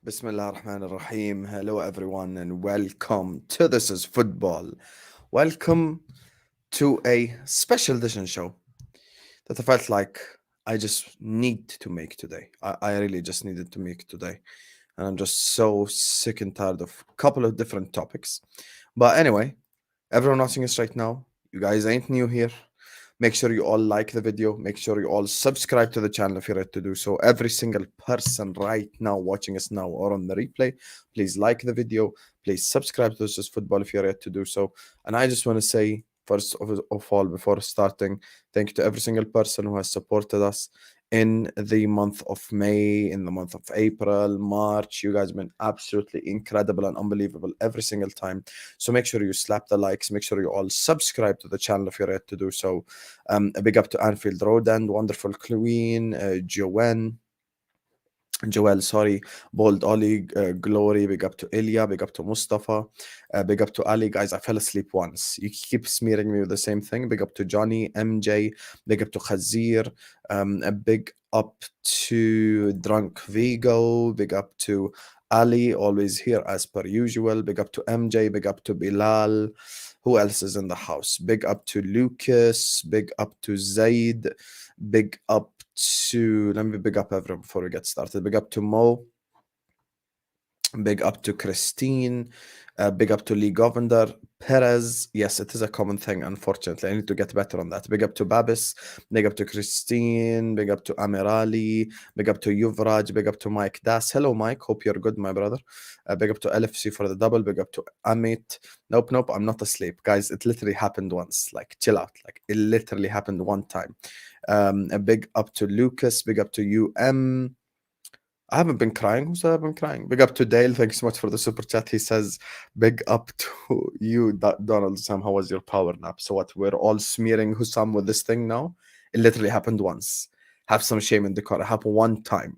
Bismillah ar-Rahman ar-Rahim. Hello everyone and welcome to This is Football. Welcome to a special edition show that I felt like I just need to make today. I really just needed to make today. And I'm just so sick and tired of a couple of different topics. But anyway, everyone watching us right now, you guys ain't new here. Make sure you all like the video. Make sure you all subscribe to the channel if you're ready to do so. Every single person right now watching us now or on the replay, please like the video. Please subscribe to This is Football if you're ready to do so. And I just want to say, first of all, before starting, thank you to every single person who has supported us in the month of May, in the month of April, March. You guys have been absolutely incredible and unbelievable every single time. So make sure you slap the likes. Make sure you all subscribe to the channel if you're ready to do so. A big up to Anfield Road and Wonderful Queen, Joel, sorry, Bold Ollie, Glory, big up to Ilya, big up to Mustafa, big up to Ali. Guys, I fell asleep once. You keep smearing me with the same thing. Big up to Johnny, MJ, big up to Khazir, a big up to Drunk Vigo, big up to Ali, always here as per usual. Big up to MJ, big up to Bilal. Who else is in the house? Big up to Lucas, big up to Zaid, big up to, let me big up everyone before we get started. Big up to Mo, big up to Christine, big up to Lee Govender, Perez. Yes, it is a common thing, unfortunately. I need to get better on that. Big up to Babis, big up to Christine, big up to Amirali, big up to Yuvraj, big up to Mike Das. Hello, Mike. Hope you're good, my brother. Big up to LFC for the double. Big up to Amit. Nope, I'm not asleep. Guys, it literally happened once. Like, chill out. Like, it literally happened one time. A big up to Lucas. Big up to UM. I haven't been crying. Who said I've been crying? Big up to Dale. Thanks so much for the super chat. He says, big up to you, Donald Sam. How was your power nap? So what? We're all smearing Hussam with this thing now? It literally happened once. Have some shame in the car. It happened one time.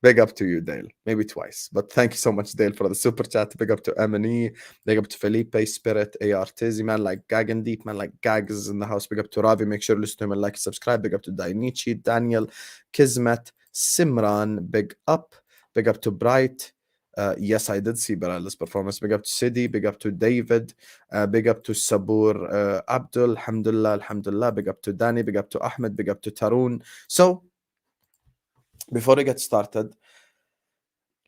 Big up to you, Dale. Maybe twice. But thank you so much, Dale, for the super chat. Big up to M&E. Big up to Felipe, Spirit, AR Tizzy, man like Gag and Deep, man like Gags is in the house. Big up to Ravi. Make sure you listen to him and like, subscribe. Big up to Dainichi, Daniel, Kismet, Simran. Big up. Big up to Bright. Yes, I did see Barala's performance. Big up to Sidi. Big up to David. Big up to Sabur Abdul. Alhamdulillah, Alhamdulillah. Big up to Danny. Big up to Ahmed. Big up to Tarun. So, before we get started,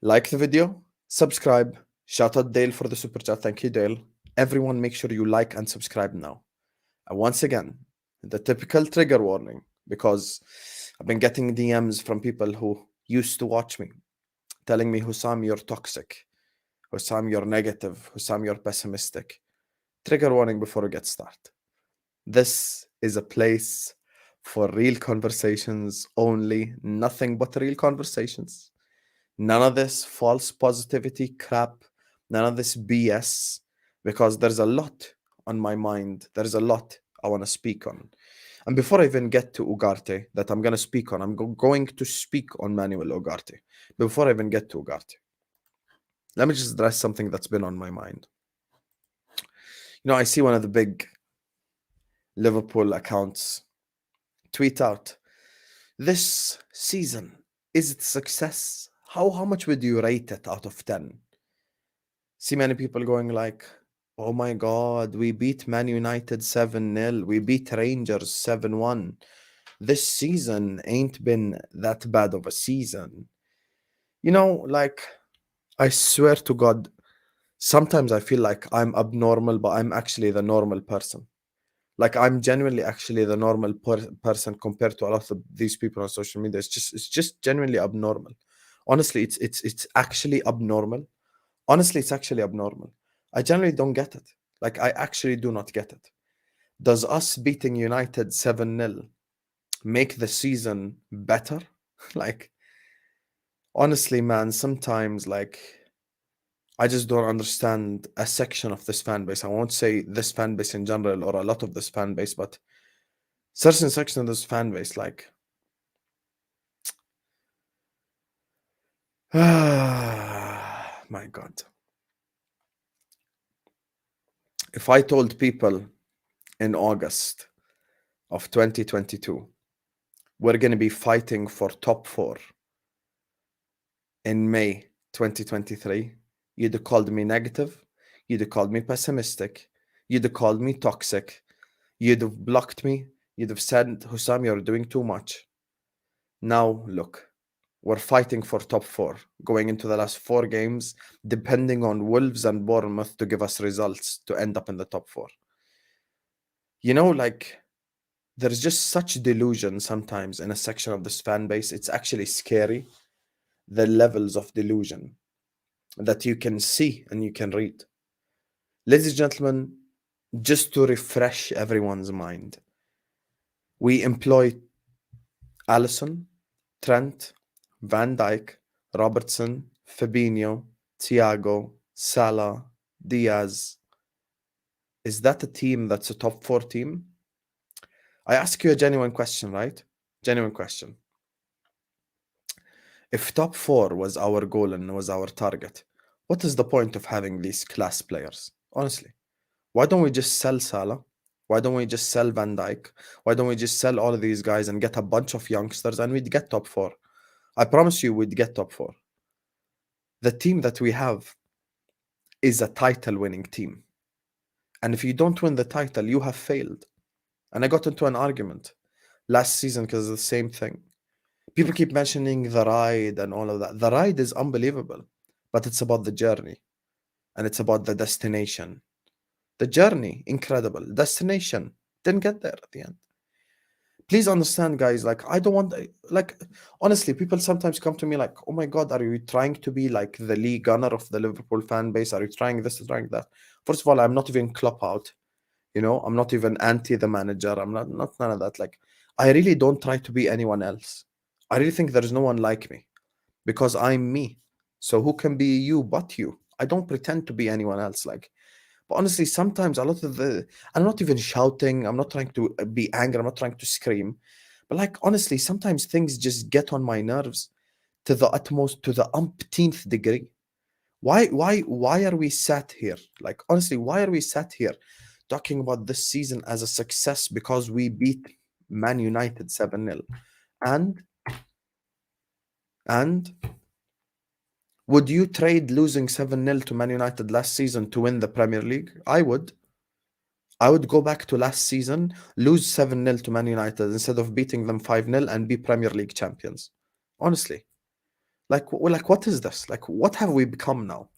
like the video, subscribe. Shout out Dale for the super chat. Thank you, Dale. Everyone, make sure you like and subscribe now. And once again, the typical trigger warning, because I've been getting DMs from people who used to watch me telling me, Hussam, you're toxic. Hussam, you're negative. Hussam, you're pessimistic. Trigger warning before we get started. This is a place for real conversations only, nothing but real conversations. None of this false positivity crap, none of this BS, because there's a lot on my mind. There's a lot I want to speak on. And before I even get to Ugarte, that I'm going to speak on, I'm going to speak on Manuel Ugarte. Before I even get to Ugarte, let me just address something that's been on my mind. You know, I see one of the big Liverpool accounts tweet out, this season, is it success? How much would you rate it out of 10? See many people going like, oh my God, we beat Man United 7-0. We beat Rangers 7-1. This season ain't been that bad of a season. You know, like, I swear to God, sometimes I feel like I'm abnormal, but I'm actually the normal person. Like, I'm genuinely actually the normal person compared to a lot of these people on social media. It's just genuinely abnormal. Honestly, it's actually abnormal. Honestly, it's actually abnormal. I generally don't get it. Like, I actually do not get it. Does us beating United 7-0 make the season better? Like, honestly, man, sometimes, like, I just don't understand a section of this fan base. I won't say this fan base in general or a lot of this fan base, but certain section of this fan base, like, my God. If I told people in August of 2022, we're going to be fighting for top 4 in May 2023, you'd have called me negative, you'd have called me pessimistic, you'd have called me toxic, you'd have blocked me, you'd have said, Hussam, you're doing too much. Now, look, we're fighting for top four, going into the last 4 games, depending on Wolves and Bournemouth to give us results to end up in the top four. You know, like, there's just such delusion sometimes in a section of this fan base. It's actually scary, the levels of delusion that you can see and you can read. Ladies and gentlemen, just to refresh everyone's mind, we employ Allison, Trent, Van Dijk, Robertson, Fabinho, Thiago, Salah, Diaz. Is that a team that's a top 4 team? I ask you a genuine question, right? Genuine question. If top 4 was our goal and was our target, what is the point of having these class players? Honestly, why don't we just sell Salah? Why don't we just sell Van Dijk? Why don't we just sell all of these guys and get a bunch of youngsters and we'd get top 4? I promise you we'd get top 4. The team that we have is a title-winning team. And if you don't win the title, you have failed. And I got into an argument last season because of the same thing. People keep mentioning the ride and all of that. The ride is unbelievable, but it's about the journey and it's about the destination. The journey, incredible. Destination, didn't get there at the end. Please understand, guys, like, I don't want, like, honestly, people sometimes come to me like, oh my God, are you trying to be like the Lee Gunner of the Liverpool fan base? Are you trying this, trying that? First of all, I'm not even Klopp out. You know, I'm not even anti the manager. I'm not none of that. Like, I really don't try to be anyone else. I really think there's no one like me because I'm me. So who can be you but you? I don't pretend to be anyone else. Like, but honestly, sometimes a lot of I'm not even shouting. I'm not trying to be angry. I'm not trying to scream. But like, honestly, sometimes things just get on my nerves to the utmost, to the umpteenth degree. Why are we sat here? Like, honestly, why are we sat here talking about this season as a success because we beat Man United 7-0? And would you trade losing 7-0 to Man United last season to win the Premier League? I would. I would go back to last season, lose 7-0 to Man United instead of beating them 5-0 and be Premier League champions. Honestly. Like, what is this? Like, what have we become now?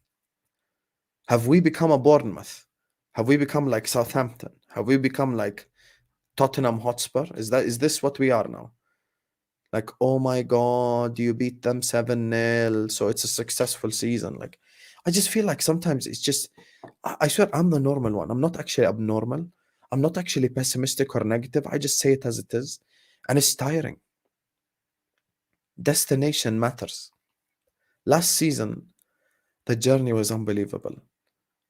Have we become a Bournemouth? Have we become like Southampton? Have we become like Tottenham Hotspur? Is this what we are now? Like, oh my God, you beat them 7-0, so it's a successful season. Like, I just feel like sometimes it's just, I swear I'm the normal one. I'm not actually abnormal. I'm not actually pessimistic or negative. I just say it as it is. And it's tiring. Destination matters. Last season, the journey was unbelievable.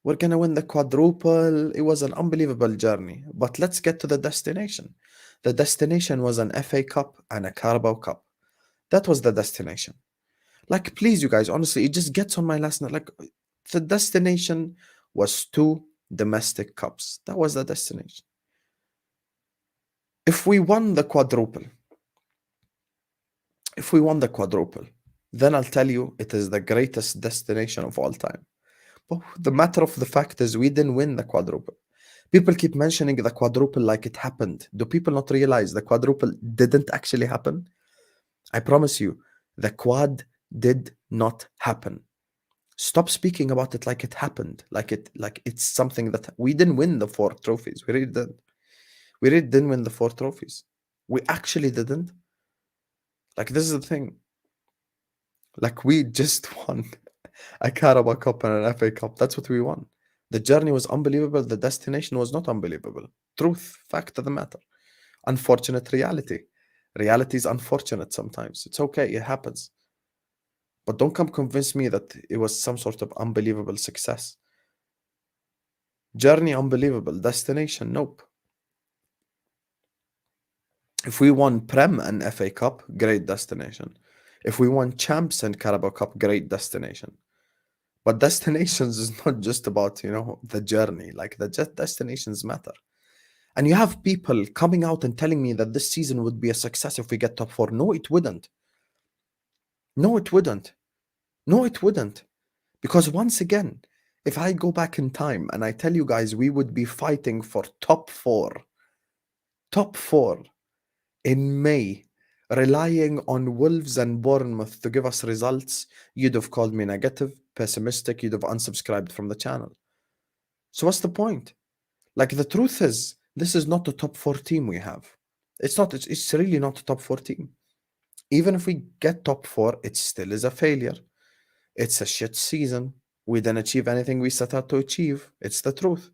We're going to win the quadruple. It was an unbelievable journey. But let's get to the destination. The destination was an FA Cup and a Carabao Cup. That was the destination. Like, please, you guys, honestly, it just gets on my last night. Like, the destination was 2 domestic cups. That was the destination. If we won the quadruple, then I'll tell you it is the greatest destination of all time. But the matter of the fact is we didn't win the quadruple. People keep mentioning the quadruple like it happened. Do people not realize the quadruple didn't actually happen? I promise you, the quad did not happen. Stop speaking about it like it happened, like it's something that we didn't win the 4 trophies. We really didn't. We really didn't win the 4 trophies. We actually didn't. Like, this is the thing. Like, we just won a Carabao Cup and an FA Cup. That's what we won. The journey was unbelievable. The destination was not unbelievable. Truth, fact of the matter. Unfortunate reality. Reality is unfortunate sometimes. It's okay. It happens. But don't come convince me that it was some sort of unbelievable success. Journey, unbelievable. Destination, nope. If we won Prem and FA Cup, great destination. If we won Champs and Carabao Cup, great destination. But destinations is not just about, the journey. Like, the destinations matter. And you have people coming out and telling me that this season would be a success if we get top 4. No, it wouldn't. No, it wouldn't. No, it wouldn't. Because once again, if I go back in time and I tell you guys we would be fighting for top four in May, relying on Wolves and Bournemouth to give us results, you'd have called me negative, pessimistic, you'd have unsubscribed from the channel. So what's the point? Like, the truth is, this is not a top four team we have. It's not, it's really not a top four team. Even if we get top four, it still is a failure. It's a shit season. We didn't achieve anything we set out to achieve. It's the truth.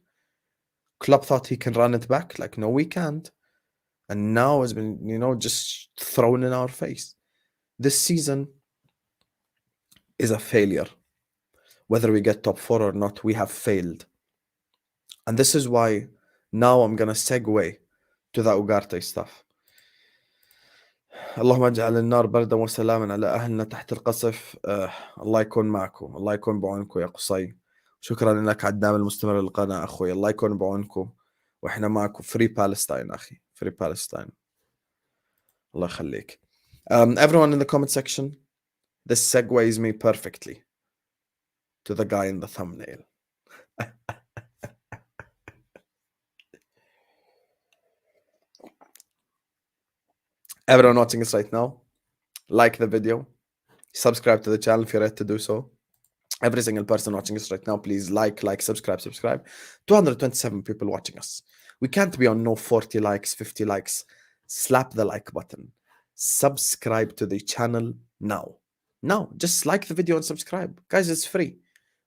Klopp thought he can run it back. Like, no, we can't. And now has been, just thrown in our face. This season is a failure. Whether we get top four or not, we have failed. And this is why now I'm going to segue to the Ugarte stuff. اللهم اجعل النار بردا وسلاما على أهلنا تحت القصف. الله يكون معكم، الله يكون بعونكم يا قصي. شكرا لك على الدعم المستمر للقناة أخوي، الله يكون بعونكم وإحنا معكم. فري بالستاين أخي، فري بالستاين. الله يخليك. Everyone in the comment section, this segues me perfectly to the guy in the thumbnail. Everyone watching us right now, like the video, subscribe to the channel if you're ready to do so. Every single person watching us right now, please like, subscribe. 227 people watching us. We can't be on no 40 likes, 50 likes. Slap the like button. Subscribe to the channel now. Now, just like the video and subscribe. Guys, it's free.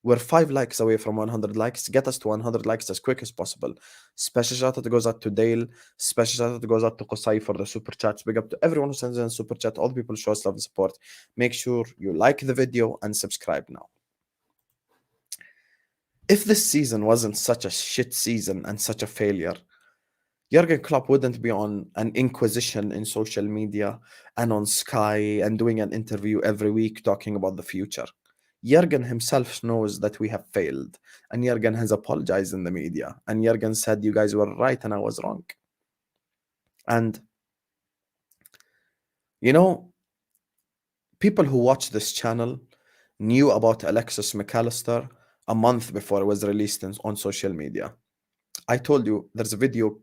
We're 5 likes away from 100 likes. Get us to 100 likes as quick as possible. Special shout out goes out to Dale. Special shout out goes out to Qusay for the super chats. Big up to everyone who sends in a super chat. All the people who show us love and support. Make sure you like the video and subscribe now. If this season wasn't such a shit season and such a failure, Jurgen Klopp wouldn't be on an inquisition in social media and on Sky and doing an interview every week talking about the future. Jurgen himself knows that we have failed, and Jurgen has apologized in the media, and Jurgen said, you guys were right and I was wrong. And, people who watch this channel knew about Alexis McAllister a month before it was released on social media. I told you there's a video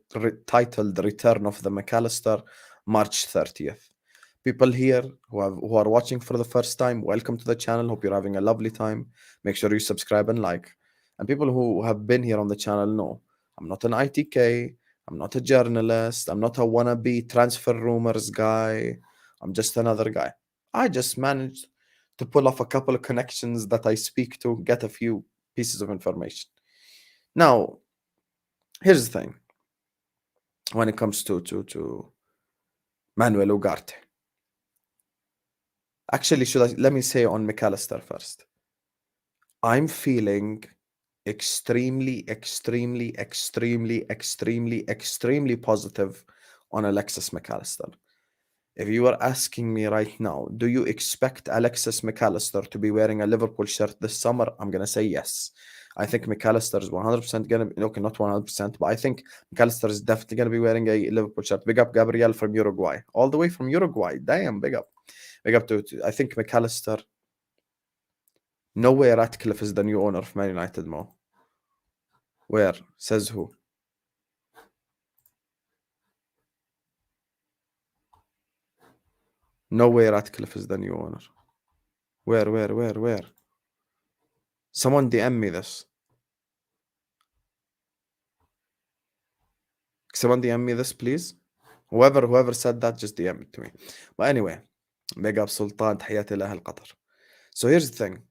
titled Return of the McAllister, March 30th. People here who are watching for the first time, welcome to the channel. Hope you're having a lovely time. Make sure you subscribe and like. And people who have been here on the channel know I'm not an ITK. I'm not a journalist. I'm not a wannabe transfer rumors guy. I'm just another guy. I just managed to pull off a couple of connections that I speak to, get a few pieces of information. Now, here's the thing. When it comes to Manuel Ugarte. Actually, let me say on McAllister first. I'm feeling extremely positive on Alexis McAllister. If you are asking me right now, do you expect Alexis McAllister to be wearing a Liverpool shirt this summer? I'm going to say yes. I think McAllister is 100% going to be, okay, not 100%, but I think McAllister is definitely going to be wearing a Liverpool shirt. Big up Gabriel from Uruguay. All the way from Uruguay. Damn, big up. Big up to I think McAllister. No way Ratcliffe is the new owner of Man United, Mo. Where? Says who? No way Ratcliffe is the new owner. Where? Someone DM me this. Someone DM me this, please. Whoever said that, just DM it to me. But anyway, big up Sultan, تحياتي لأهل قطر. So here's the thing.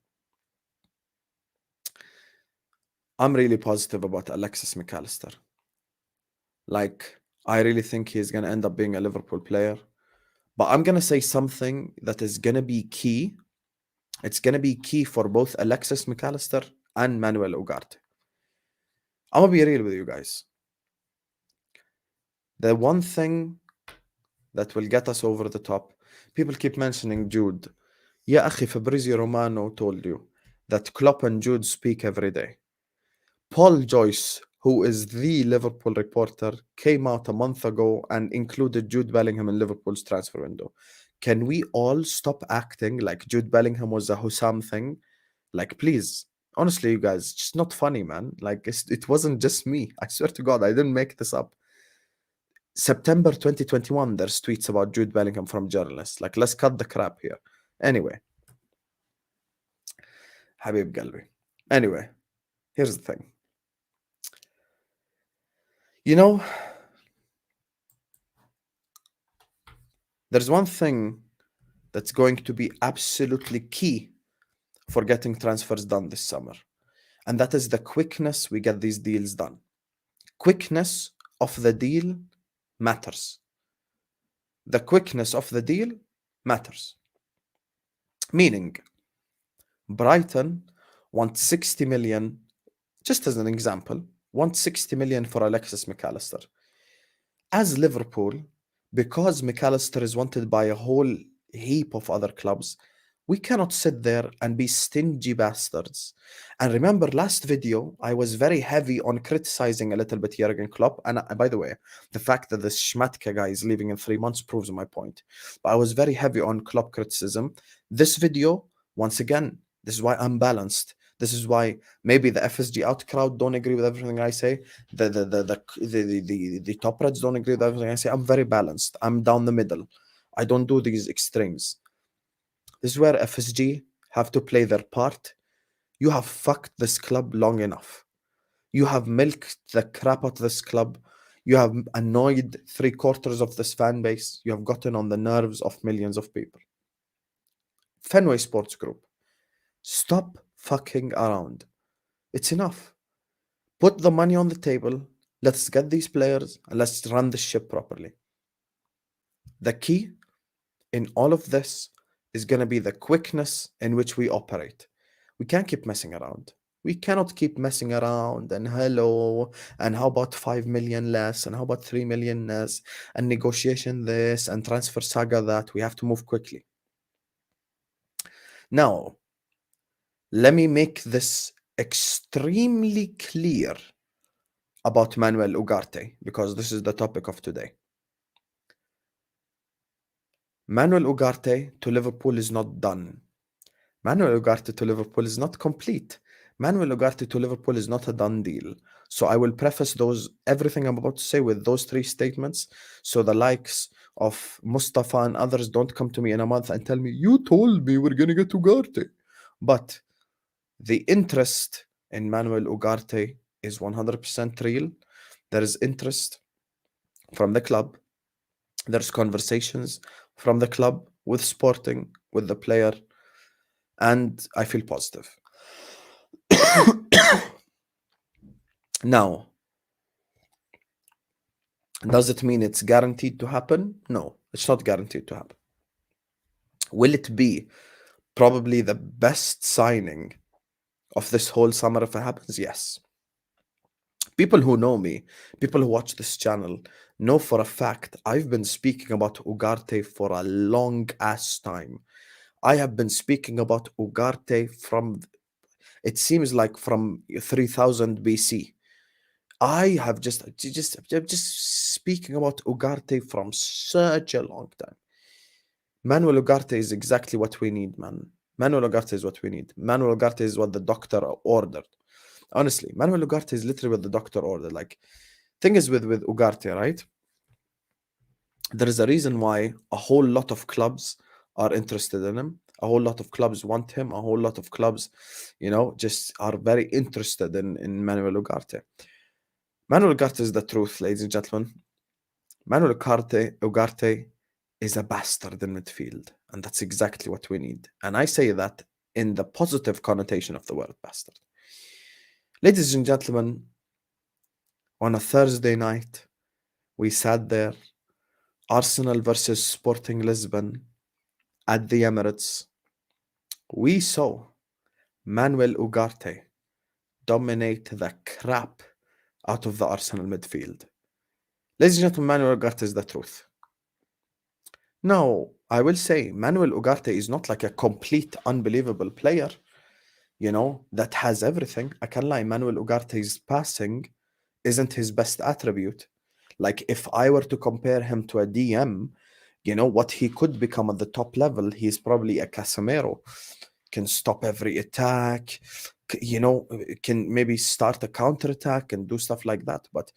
I'm really positive about Alexis McAllister. Like, I really think he's going to end up being a Liverpool player. But I'm going to say something that is going to be key. It's going to be key for both Alexis McAllister and Manuel Ugarte. I'm going to be real with you guys. The one thing that will get us over the top, people keep mentioning Jude. يا أخي, Fabrizio Romano told you that Klopp and Jude speak every day. Paul Joyce, who is the Liverpool reporter, came out a month ago and included Jude Bellingham in Liverpool's transfer window. Can we all stop acting like Jude Bellingham was a Hussam thing? Like, please. Honestly, you guys, it's just not funny, man. Like, it wasn't just me. I swear to God, I didn't make this up. September 2021, there's tweets about Jude Bellingham from journalists. Like, let's cut the crap here. Anyway, Habib Galbi. Anyway, here's the thing. You know, there's one thing that's going to be absolutely key for getting transfers done this summer, and that is the quickness we get these deals done. Quickness of the deal matters. The quickness of the deal matters. Meaning, Brighton wants 60 million, just as an example, wants 60 million for Alexis McAllister. As Liverpool, because McAllister is wanted by a whole heap of other clubs, we cannot sit there and be stingy bastards. And remember, last video, I was very heavy on criticizing a little bit Jurgen Klopp. And by the way, the fact that this Schmatke guy is leaving in 3 months proves my point. But I was very heavy on Klopp criticism. This video, once again, this is why I'm balanced. This is why maybe the FSG out crowd don't agree with everything I say. The top reds don't agree with everything I say. I'm very balanced. I'm down the middle. I don't do these extremes. This is where FSG have to play their part. You have fucked this club long enough. You have milked the crap out of this club. You have annoyed 3/4 of this fan base. You have gotten on the nerves of millions of people. Fenway Sports Group, stop fucking around. It's enough. Put the money on the table. Let's get these players and let's run the ship properly. The key in all of this is going to be the quickness in which we operate. We can't keep messing around. We cannot keep messing around and hello, and how about 5 million less, and how about 3 million less, and negotiation this, and transfer saga that. We have to move quickly. Now, let me make this extremely clear about Manuel Ugarte, because this is the topic of today. Manuel Ugarte to Liverpool is not done. Manuel Ugarte to Liverpool is not complete. Manuel Ugarte to Liverpool is not a done deal. So I will preface everything I'm about to say with those 3 statements, so the likes of Mustafa and others don't come to me in a month and tell me, you told me we're going to get Ugarte. But the interest in Manuel Ugarte is 100% real. There is interest from the club. There's conversations from the club with Sporting, with the player, and I feel positive. Now, does it mean it's guaranteed to happen? No, it's not guaranteed to happen. Will it be probably the best signing of this whole summer if it happens? Yes. People who know me, people who watch this channel, know for a fact I've been speaking about Ugarte for a long ass time. I have been speaking about Ugarte from, it seems like from 3000 BC. I have just speaking about Ugarte from such a long time. Manuel Ugarte is exactly what we need, man. Manuel Ugarte is what we need. Manuel Ugarte is what the doctor ordered. Honestly, Manuel Ugarte is literally what the doctor ordered. Like, thing is with Ugarte, right? There is a reason why a whole lot of clubs are interested in him. A whole lot of clubs want him. A whole lot of clubs, just are very interested in Manuel Ugarte. Manuel Ugarte is the truth, ladies and gentlemen. Manuel Ugarte is a bastard in midfield, and that's exactly what we need. And I say that in the positive connotation of the word bastard. Ladies and gentlemen, on a Thursday night, we sat there, Arsenal versus Sporting Lisbon at the Emirates. We saw Manuel Ugarte dominate the crap out of the Arsenal midfield. Ladies and gentlemen, Manuel Ugarte is the truth. Now, I will say Manuel Ugarte is not like a complete unbelievable player, that has everything. I can't lie, Manuel Ugarte's passing isn't his best attribute. Like, if I were to compare him to a DM, You know what he could become at the top level? He's probably a Casemiro, can stop every attack, can maybe start a counter attack and do stuff like that. But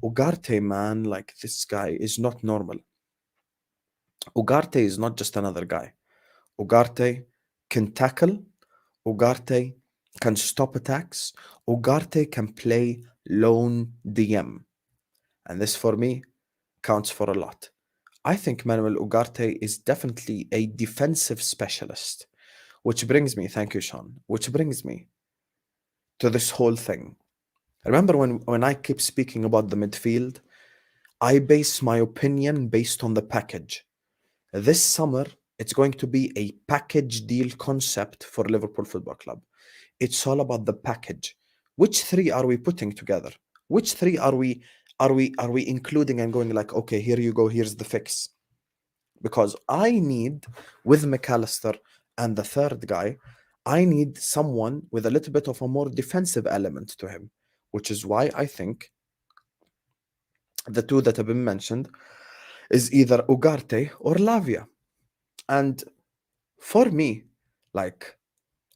Ugarte, man, like this guy is not normal. Ugarte is not just another guy. Ugarte can tackle. Ugarte can stop attacks. Ugarte can play lone DM. And this for me counts for a lot. I think Manuel Ugarte is definitely a defensive specialist, which brings me, thank you, Sean, which brings me to this whole thing. Remember when I keep speaking about the midfield, I base my opinion based on the package. This summer, it's going to be a package deal concept for Liverpool Football Club. It's all about the package. Which three are we putting together? Which three are we including and going like, okay, here you go, here's the fix. Because I need, with McAllister and the third guy, I need someone with a little bit of a more defensive element to him, which is why I think the two that have been mentioned is either Ugarte or Lavia. And for me, like,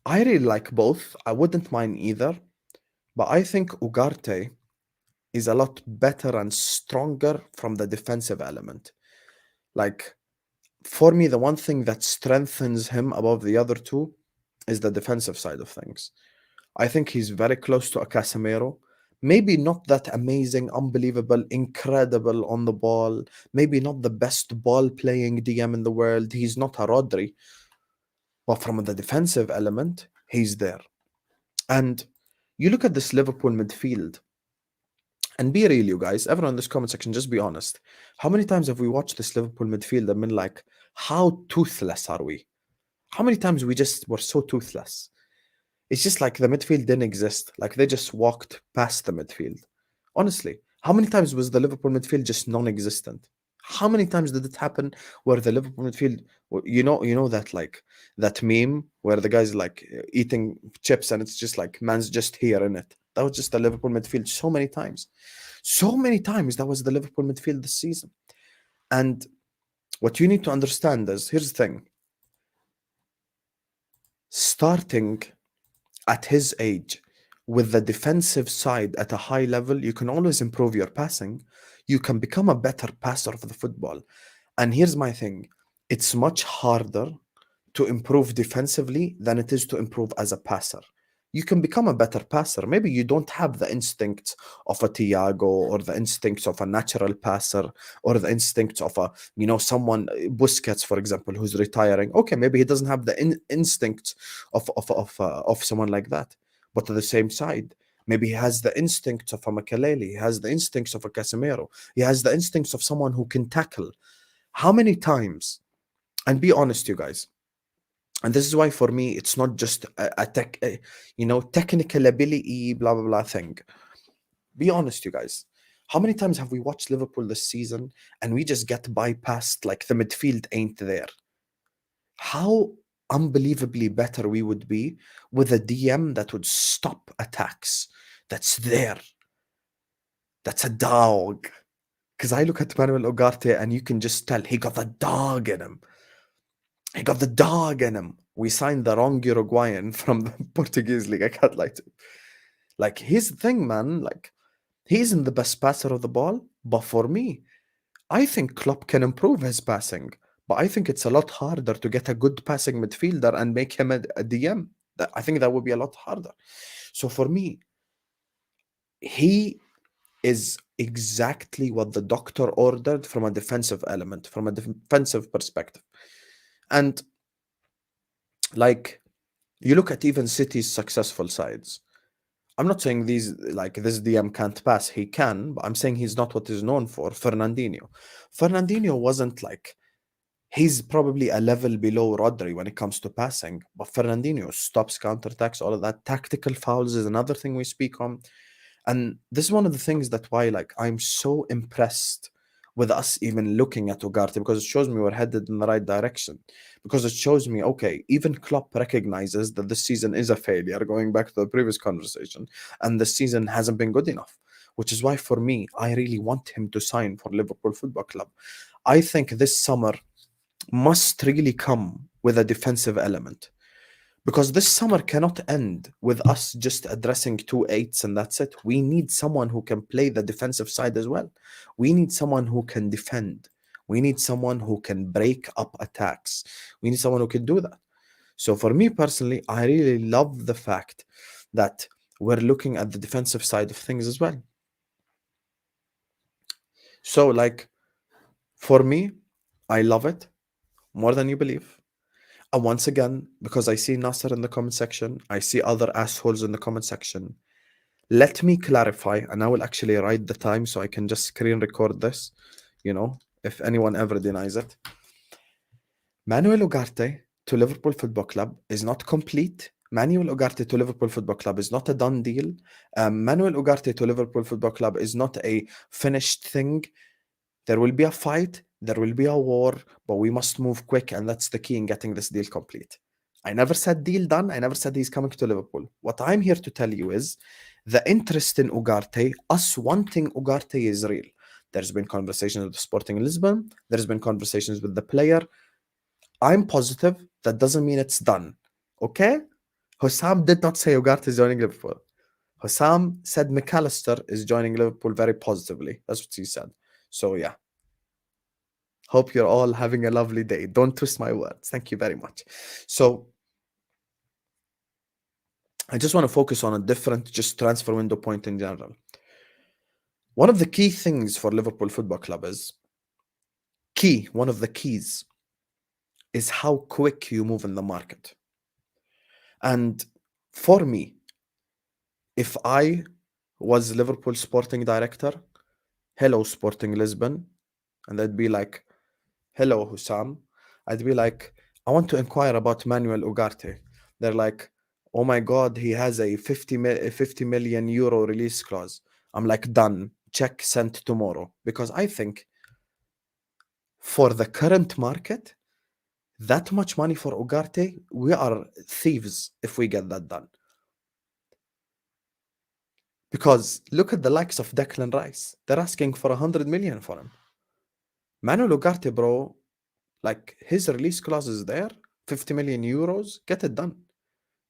I really like both. I wouldn't mind either. But I think Ugarte is a lot better and stronger from the defensive element. Like, for me, the one thing that strengthens him above the other two is the defensive side of things. I think he's very close to a Casemiro. Maybe not that amazing, unbelievable, incredible on the ball. Maybe not the best ball playing DM in the world. He's not a Rodri. But from the defensive element, he's there. And you look at this Liverpool midfield, and be real, you guys. Everyone in this comment section, just be honest. How many times have we watched this Liverpool midfield and been like, how toothless are we? How many times we just were so toothless? It's just like the midfield didn't exist. Like they just walked past the midfield. Honestly, how many times was the Liverpool midfield just non-existent? How many times did it happen where the Liverpool midfield, you know that like that meme where the guy's like eating chips and it's just like man's just here in it. That was just the Liverpool midfield so many times. So many times that was the Liverpool midfield this season. And what you need to understand is here's the thing. Starting at his age with the defensive side at a high level, you can always improve your passing. You can become a better passer of the football. And here's my thing, it's much harder to improve defensively than it is to improve as a passer. You can become a better passer. Maybe you don't have the instincts of a Thiago or the instincts of a natural passer or the instincts of someone, Busquets, for example, who's retiring. Okay, maybe he doesn't have the instincts of someone like that. But to the same side, maybe he has the instincts of a Makaleli. He has the instincts of a Casemiro. He has the instincts of someone who can tackle. How many times? And be honest, you guys, and this is why for me it's not just technical ability blah blah blah thing. Be honest, you guys, how many times have we watched Liverpool this season and we just get bypassed, like the midfield ain't there? How unbelievably better we would be with a DM that would stop attacks, that's there, that's a dog. Because I look at Manuel Ugarte and you can just tell he got the dog in him. He got the dog in him. We signed the wrong Uruguayan from the Portuguese league. I can't lie to you. Like, here's the thing, man. Like, he isn't the best passer of the ball, but for me, I think Klopp can improve his passing. But I think it's a lot harder to get a good passing midfielder and make him a DM. I think that would be a lot harder. So for me, he is exactly what the doctor ordered from a defensive element, from a defensive perspective. And like, you look at even City's successful sides. I'm not saying this DM can't pass. He can, but I'm saying he's not what he's known for. Fernandinho wasn't like, he's probably a level below Rodri when it comes to passing, but Fernandinho stops counterattacks, all of that. Tactical fouls is another thing we speak on. And this is one of the things that why like I'm so impressed with us even looking at Ugarte, because it shows me we're headed in the right direction. Because it shows me, okay, even Klopp recognizes that this season is a failure, going back to the previous conversation, and the season hasn't been good enough. Which is why for me, I really want him to sign for Liverpool Football Club. I think this summer must really come with a defensive element. Because this summer cannot end with us just addressing 2 8s and that's it. We need someone who can play the defensive side as well. We need someone who can defend. We need someone who can break up attacks. We need someone who can do that. So for me personally, I really love the fact that we're looking at the defensive side of things as well. So, like, for me, I love it more than you believe. And once again, because I see Nasser in the comment section, I see other assholes in the comment section. Let me clarify, and I will actually write the time so I can just screen record this, if anyone ever denies it. Manuel Ugarte to Liverpool Football Club is not complete. Manuel Ugarte to Liverpool Football Club is not a done deal. Manuel Ugarte to Liverpool Football Club is not a finished thing. There will be a fight, there will be a war, but we must move quick, and that's the key in getting this deal complete. I never said deal done. I never said he's coming to Liverpool. What I'm here to tell you is the interest in Ugarte, us wanting Ugarte, is real. There's been conversations with Sporting Lisbon. There's been conversations with the player. I'm positive. That doesn't mean it's done. Okay? Hossam did not say Ugarte is joining Liverpool. Hossam said McAllister is joining Liverpool very positively. That's what he said. So yeah. Hope you're all having a lovely day. Don't twist my words. Thank you very much. So I just want to focus on a different just transfer window point in general. One of the key things for Liverpool Football Club is one of the keys is how quick you move in the market. And for me, if I was Liverpool Sporting Director, hello Sporting Lisbon, and they'd be like, hello Hussam, I'd be like, I want to inquire about Manuel Ugarte. They're like, oh my God, he has a 50 million euro release clause. I'm like, done, check sent tomorrow. Because I think for the current market, that much money for Ugarte, we are thieves if we get that done. Because look at the likes of Declan Rice. They're asking for 100 million for him. Manuel Ugarte, bro, like his release clause is there, 50 million euros, get it done.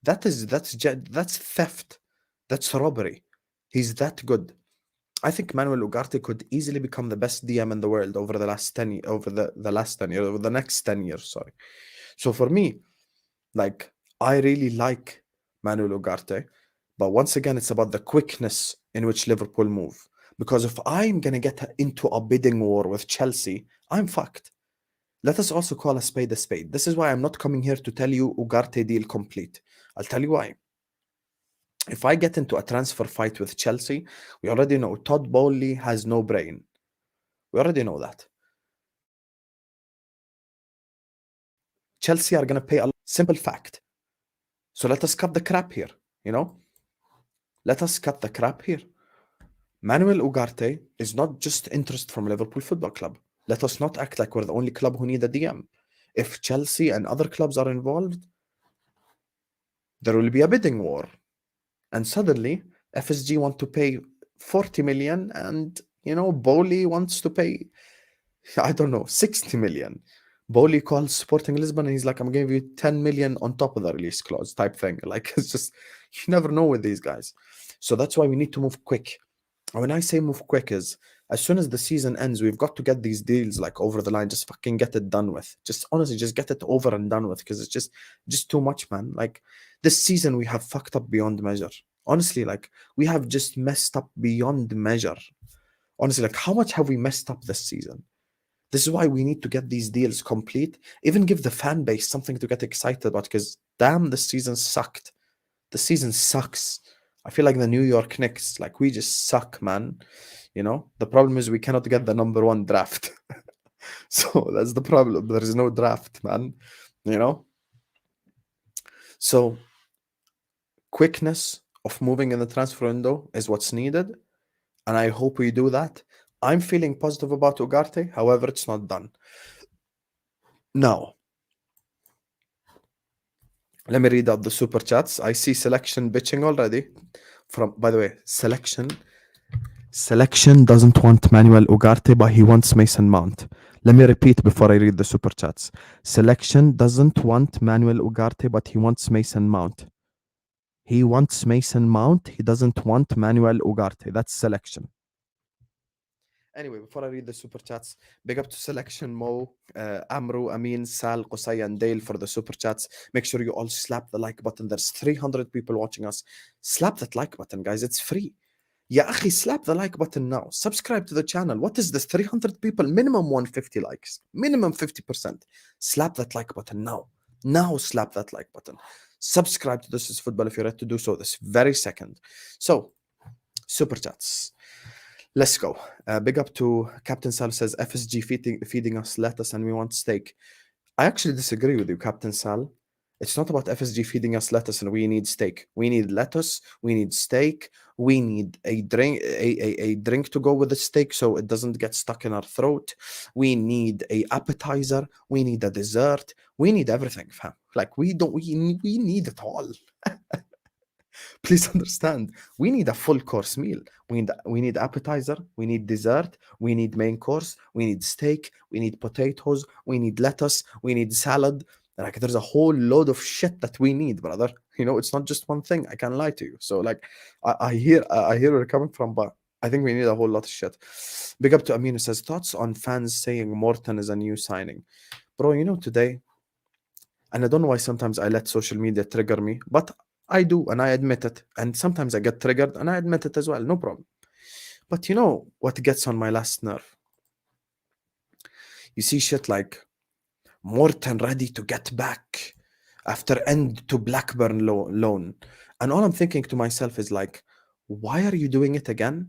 That's theft. That's robbery. He's that good. I think Manuel Ugarte could easily become the best DM in the world over the last 10 years, over the next 10 years, sorry. So for me, like, I really like Manuel Ugarte, but once again, it's about the quickness in which Liverpool move. Because if I'm going to get into a bidding war with Chelsea, I'm fucked. Let us also call a spade a spade. This is why I'm not coming here to tell you Ugarte deal complete. I'll tell you why. If I get into a transfer fight with Chelsea, we already know Todd Bowley has no brain. We already know that. Chelsea are going to pay a simple fact. So let us cut the crap here, Let us cut the crap here. Manuel Ugarte is not just interest from Liverpool Football Club. Let us not act like we're the only club who need a DM. If Chelsea and other clubs are involved, there will be a bidding war. And suddenly, FSG want to pay 40 million and, Bowley wants to pay, I don't know, 60 million. Bowley calls Sporting Lisbon and he's like, I'm giving you 10 million on top of the release clause type thing. Like, it's just, you never know with these guys. So that's why we need to move quick. And when I say move quick is, as soon as the season ends, we've got to get these deals like over the line. Just fucking get it done with. Just honestly, just get it over and done with, because it's just too much, man. Like, this season we have fucked up beyond measure. Honestly, like, we have just messed up beyond measure. Honestly, like, how much have we messed up this season? This is why we need to get these deals complete. Even give the fan base something to get excited about, because damn, this season sucked. The season sucks. I feel like the New York Knicks, like, we just suck, man. The problem is we cannot get the number 1 draft. So that's the problem. There is no draft, man. So quickness of moving in the transfer window is what's needed. And I hope we do that. I'm feeling positive about Ugarte. However, it's not done. Now, let me read out the super chats. I see Selection bitching already. By the way, Selection doesn't want Manuel Ugarte, but he wants Mason Mount. Let me repeat before I read the super chats. Selection doesn't want Manuel Ugarte, but he wants Mason Mount. He wants Mason Mount. He doesn't want Manuel Ugarte. That's selection. Anyway, before I read the super chats, big up to Selection Mo, Amru, Amin, Sal, Qusay, and Dale for the super chats. Make sure you all slap the like button. There's 300 people watching us. Slap that like button, guys. It's free. Ya akhi, slap the like button now. Subscribe to the channel. What is this? 300 people, minimum 150 likes, minimum 50%. Slap that like button now. Now, slap that like button. Subscribe to This Is Football if you're ready to do so this very second. So, super chats. Let's go. Big up to Captain Sal says FSG feeding us lettuce and we want steak. I actually disagree with you, Captain Sal. It's not about FSG feeding us lettuce and we need steak. We need lettuce, we need steak, we need a drink to go with the steak so it doesn't get stuck in our throat. We need a appetizer, we need a dessert, we need everything, fam. Like we need it all. Please understand, we need a full course meal. We need appetizer, we need dessert, we need main course, we need steak, we need potatoes, we need lettuce, we need salad. Like there's a whole load of shit that we need, brother. You know, it's not just one thing. I can't lie to you. So like, I hear where you're coming from, but I think we need a whole lot of shit. Big up to Amin who says thoughts on fans saying Morton is a new signing, bro. You know today, and I don't know why sometimes I let social media trigger me, but I do, and I admit it. And sometimes I get triggered, and I admit it as well. No problem. But you know what gets on my last nerve? You see shit like Morton ready to get back after end to Blackburn loan. And all I'm thinking to myself is like, why are you doing it again?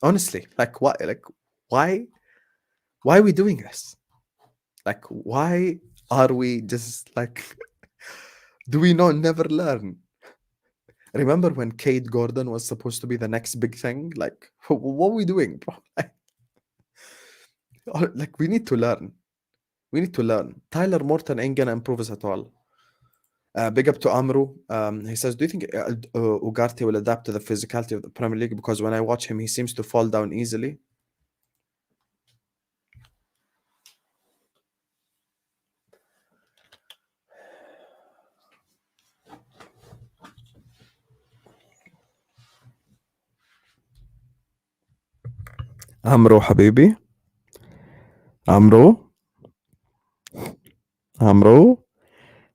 Honestly, like why? Like why? Why are we doing this? Like why are we just like? Do we not never learn? Remember when Kate Gordon was supposed to be the next big thing? Like, what are we doing, bro? Like, we need to learn. We need to learn. Tyler Morton ain't gonna improve us at all. Big up to Amru. He says, do you think Ugarte will adapt to the physicality of the Premier League? Because when I watch him, he seems to fall down easily. Amru Habibi. Amru. Amru.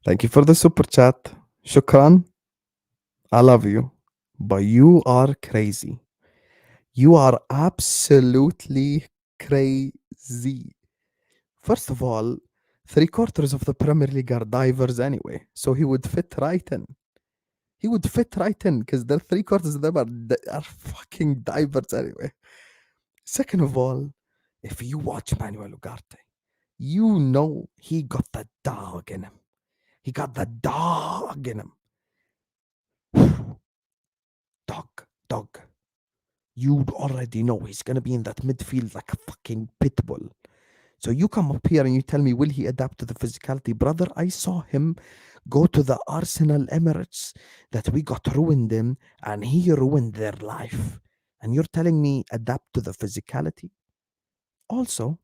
Thank you for the super chat. Shukran. I love you. But you are crazy. You are absolutely crazy. First of all, 3/4 of the Premier League are divers anyway, so he would fit right in. He would fit right in because the 3/4 of them are fucking divers anyway. Second of all, if you watch Manuel Ugarte, you know he got the dog in him. He got the dog in him. Dog. You already know he's gonna be in that midfield like a fucking pit bull. So you come up here and you tell me, will he adapt to the physicality? Brother, I saw him go to the Arsenal Emirates that we got ruined in, and he ruined their life. And you're telling me adapt to the physicality? Also,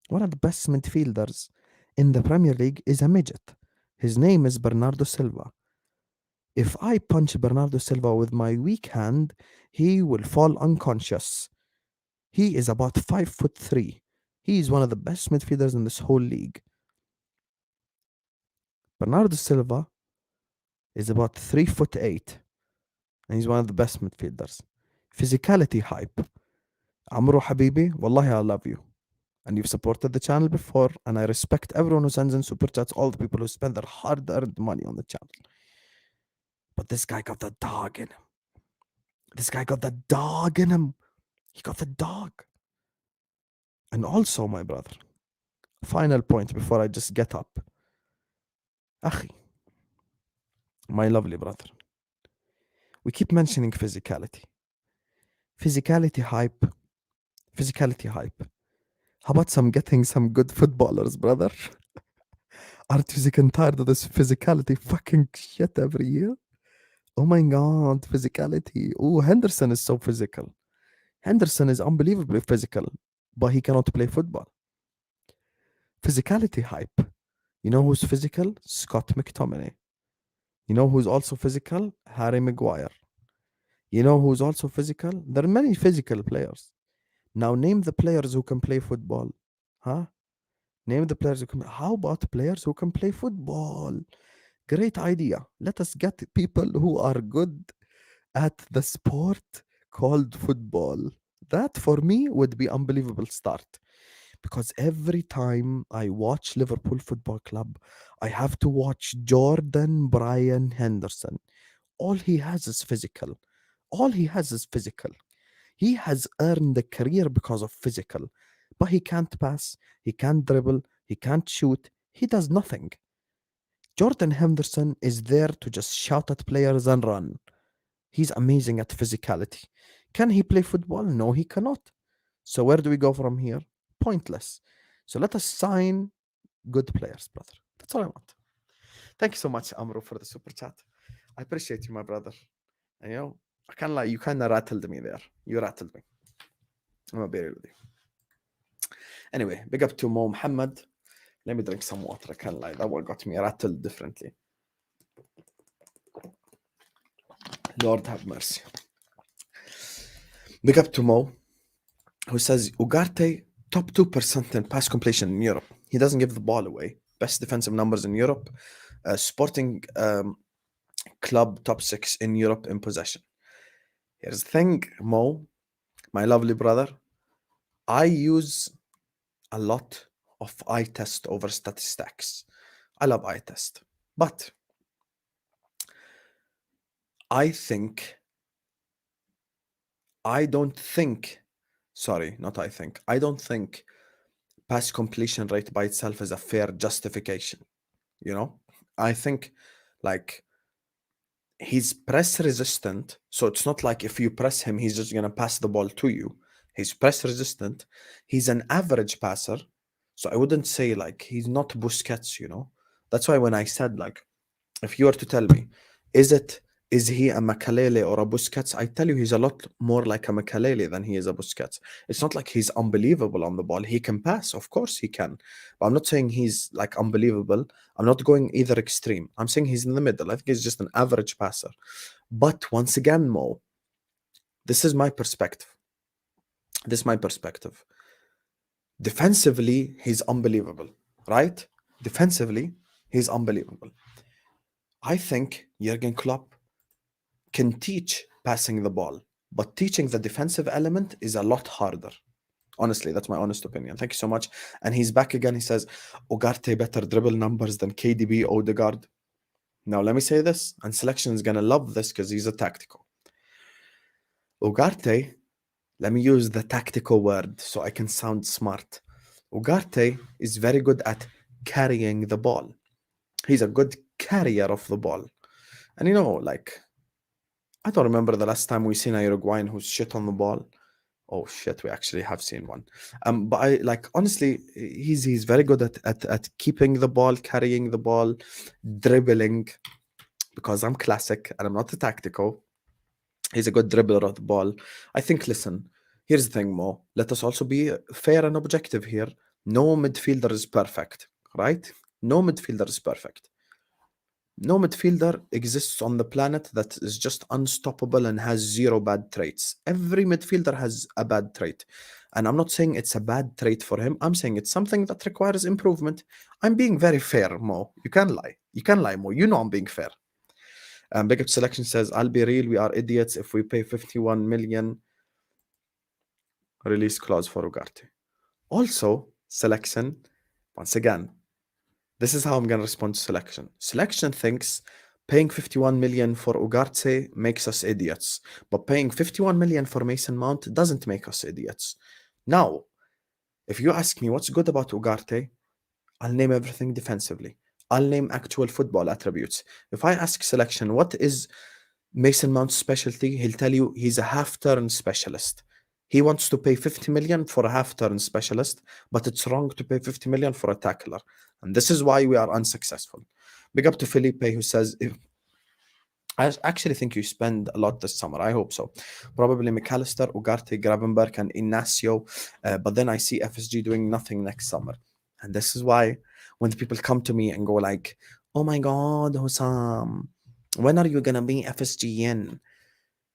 one of the best midfielders in the Premier League is a midget. His name is Bernardo Silva. If I punch Bernardo Silva with my weak hand, he will fall unconscious. He is about 5'3". He is one of the best midfielders in this whole league. Bernardo Silva is about 3'8", and he's one of the best midfielders. Physicality hype. Amru Habibi, wallahi I love you. And you've supported the channel before, and I respect everyone who sends in super chats, all the people who spend their hard-earned money on the channel. But this guy got the dog in him. This guy got the dog in him. He got the dog. And also, my brother, final point before I just get up. Akhi, my lovely brother, we keep mentioning physicality. Physicality hype. How about getting some good footballers, brother? Aren't you sick and tired of this physicality fucking shit every year? Oh my god, physicality. Oh, Henderson is so physical. Henderson is unbelievably physical, but he cannot play football. Physicality hype. You know who's physical? Scott McTominay. You know who's also physical? Harry Maguire. You know who's also physical? There are many physical players. Now name the players who can play football. Huh? Name the players who can. How about players who can play football? Great idea. Let us get people who are good at the sport called football. That for me would be unbelievable start. Because every time I watch Liverpool Football Club, I have to watch Jordan Brian Henderson. All he has is physical. All he has is physical. He has earned a career because of physical, but he can't pass, he can't dribble, he can't shoot, he does nothing. Jordan Henderson is there to just shout at players and run. He's amazing at physicality. Can he play football? No, he cannot. So where do we go from here? Pointless. So let us sign good players, brother. That's all I want. Thank you so much, Amro, for the super chat. I appreciate you, my brother. And, I can't lie, you kind of rattled me there. You rattled me. I'm gonna be real with you. Anyway, big up to Mo Muhammad. Let me drink some water. I can't lie, that one got me rattled differently. Lord have mercy. Big up to Mo, who says Ugarte top 2% in pass completion in Europe. He doesn't give the ball away. Best defensive numbers in Europe. Sporting club top 6 in Europe in possession. Here's the thing, Mo, my lovely brother. I use a lot of eye test over statistics. I love eye test. But I don't think pass completion rate by itself is a fair justification. I think like he's press resistant. So it's not like if you press him, he's just going to pass the ball to you. He's press resistant. He's an average passer. So I wouldn't say like he's not Busquets, That's why when I said like, if you were to tell me, is he a Makalele or a Busquets? I tell you, he's a lot more like a Makalele than he is a Busquets. It's not like he's unbelievable on the ball. He can pass, of course he can. But I'm not saying he's like unbelievable. I'm not going either extreme. I'm saying he's in the middle. I think he's just an average passer. But once again, Mo, this is my perspective. Defensively, he's unbelievable, right? Defensively, he's unbelievable. I think Jurgen Klopp can teach passing the ball, but teaching the defensive element is a lot harder. Honestly, that's my honest opinion. Thank you so much. And he's back again. He says, Ugarte better dribble numbers than KDB, Odegaard. Now, let me say this, and Selection is going to love this because he's a tactical. Ugarte, let me use the tactical word so I can sound smart. Ugarte is very good at carrying the ball. He's a good carrier of the ball. And I don't remember the last time we seen a Uruguayan who's shit on the ball. Oh shit, we actually have seen one. But I honestly, he's very good at keeping the ball, carrying the ball, dribbling. Because I'm classic and I'm not a tactical. He's a good dribbler of the ball. I think. Listen, here's the thing, Mo. Let us also be fair and objective here. No midfielder is perfect, right? No midfielder is perfect. No midfielder exists on the planet that is just unstoppable and has zero bad traits. Every midfielder has a bad trait. And I'm not saying it's a bad trait for him. I'm saying it's something that requires improvement. I'm being very fair, Mo. You can lie. You can lie, Mo. You know I'm being fair. Big Up Selection says, I'll be real, we are idiots if we pay 51 million release clause for Ugarte. Also, Selection, once again, this is how I'm going to respond to Selection. Selection thinks paying 51 million for Ugarte makes us idiots, but paying 51 million for Mason Mount doesn't make us idiots. Now, if you ask me what's good about Ugarte, I'll name everything defensively. I'll name actual football attributes. If I ask Selection, what is Mason Mount's specialty? He'll tell you he's a half-turn specialist. He wants to pay 50 million for a half-turn specialist, but it's wrong to pay 50 million for a tackler. And this is why we are unsuccessful. Big up to Felipe, who says, I actually think you spend a lot this summer. I hope so. Probably McAllister, Ugarte, Gravenberg, and Inacio. But then I see FSG doing nothing next summer. And this is why when the people come to me and go like, oh my God, Hussam, when are you going to be FSGN?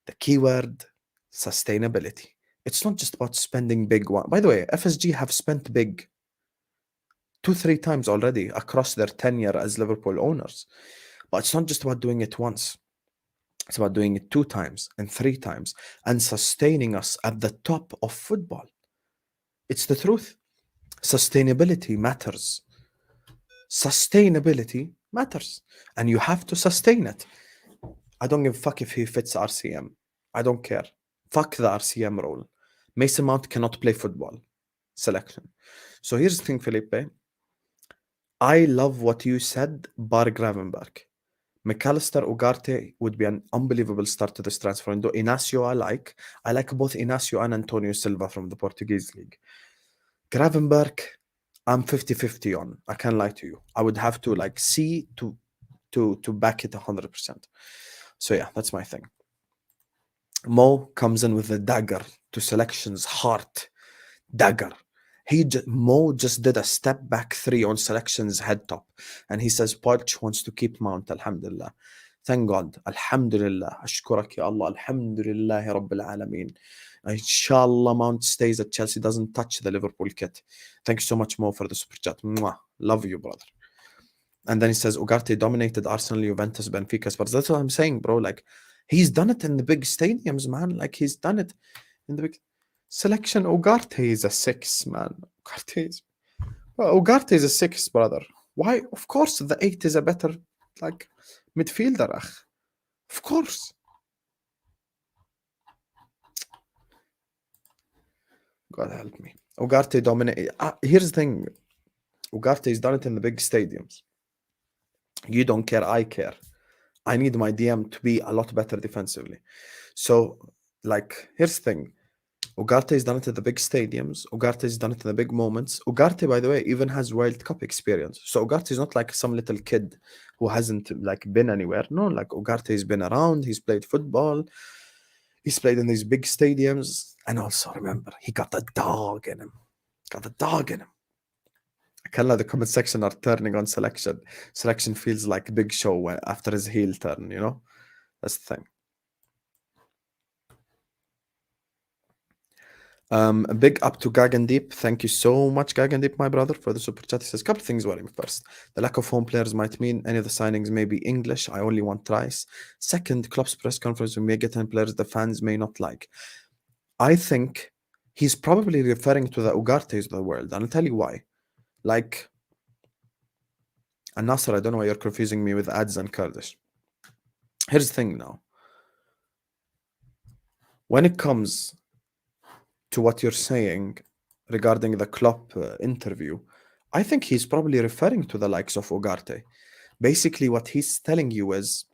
The keyword, sustainability. It's not just about spending big one. By the way, FSG have spent big 2-3 times already across their tenure as Liverpool owners. But it's not just about doing it once. It's about doing it 2 times and 3 times and sustaining us at the top of football. It's the truth. Sustainability matters. Sustainability matters. And you have to sustain it. I don't give a fuck if he fits RCM. I don't care. Fuck the RCM role. Mason Mount cannot play football selection. So here's the thing, Felipe. I love what you said, bar Gravenberg. McAllister Ugarte would be an unbelievable start to this transfer window. Inacio, I like both Inacio and Antonio Silva from the Portuguese league. Gravenberg, I'm 50-50 on. I can't lie to you. I would have to like see to back it 100%. So yeah, that's my thing. Mo comes in with a dagger to selection's heart. Dagger. Mo just did a step back 3 on selection's head top. And he says Poch wants to keep Mount, alhamdulillah. Thank God. Alhamdulillah. Ashkurak ya Allah. Alhamdulillah Rabbil Alameen. Inshallah Mount stays at Chelsea, doesn't touch the Liverpool kit. Thank you so much, Mo, for the super chat. Mwah. Love you, brother. And then he says Ugarte dominated Arsenal, Juventus, Benfica, Spurs. That's what I'm saying, bro. Like, he's done it in the big stadiums, man. Like, he's done it in the big selection. Ugarte is a 6, man. Ugarte is a 6, brother. Why? Of course, the 8 is a better, like, midfielder. Of course. God help me. Ugarte dominated. Here's the thing. Ugarte has done it in the big stadiums. You don't care, I care. I need my DM to be a lot better defensively. So, like, here's the thing. Ugarte has done it at the big stadiums. Ugarte has done it in the big moments. Ugarte, by the way, even has World Cup experience. So Ugarte is not like some little kid who hasn't like been anywhere. No, like Ugarte has been around. He's played football. He's played in these big stadiums. And also remember, he got the dog in him. Kalla, the comment section are turning on selection. Selection feels like Big Show after his heel turn, you know? That's the thing. A big up to Gagandeep. Thank you so much, Gagandeep, my brother, for the super chat. He says, couple things worry me. First, the lack of home players might mean any of the signings may be English. I only want tries. Second, Klopp's press conference, we may get 10 players the fans may not like. I think he's probably referring to the Ugartes of the world. And I'll tell you why. Like, and Nasser, I don't know why you're confusing me with ads and Kurdish. Here's the thing now. When it comes to what you're saying regarding the Klopp interview, I think he's probably referring to the likes of Ugarte. Basically, what he's telling you is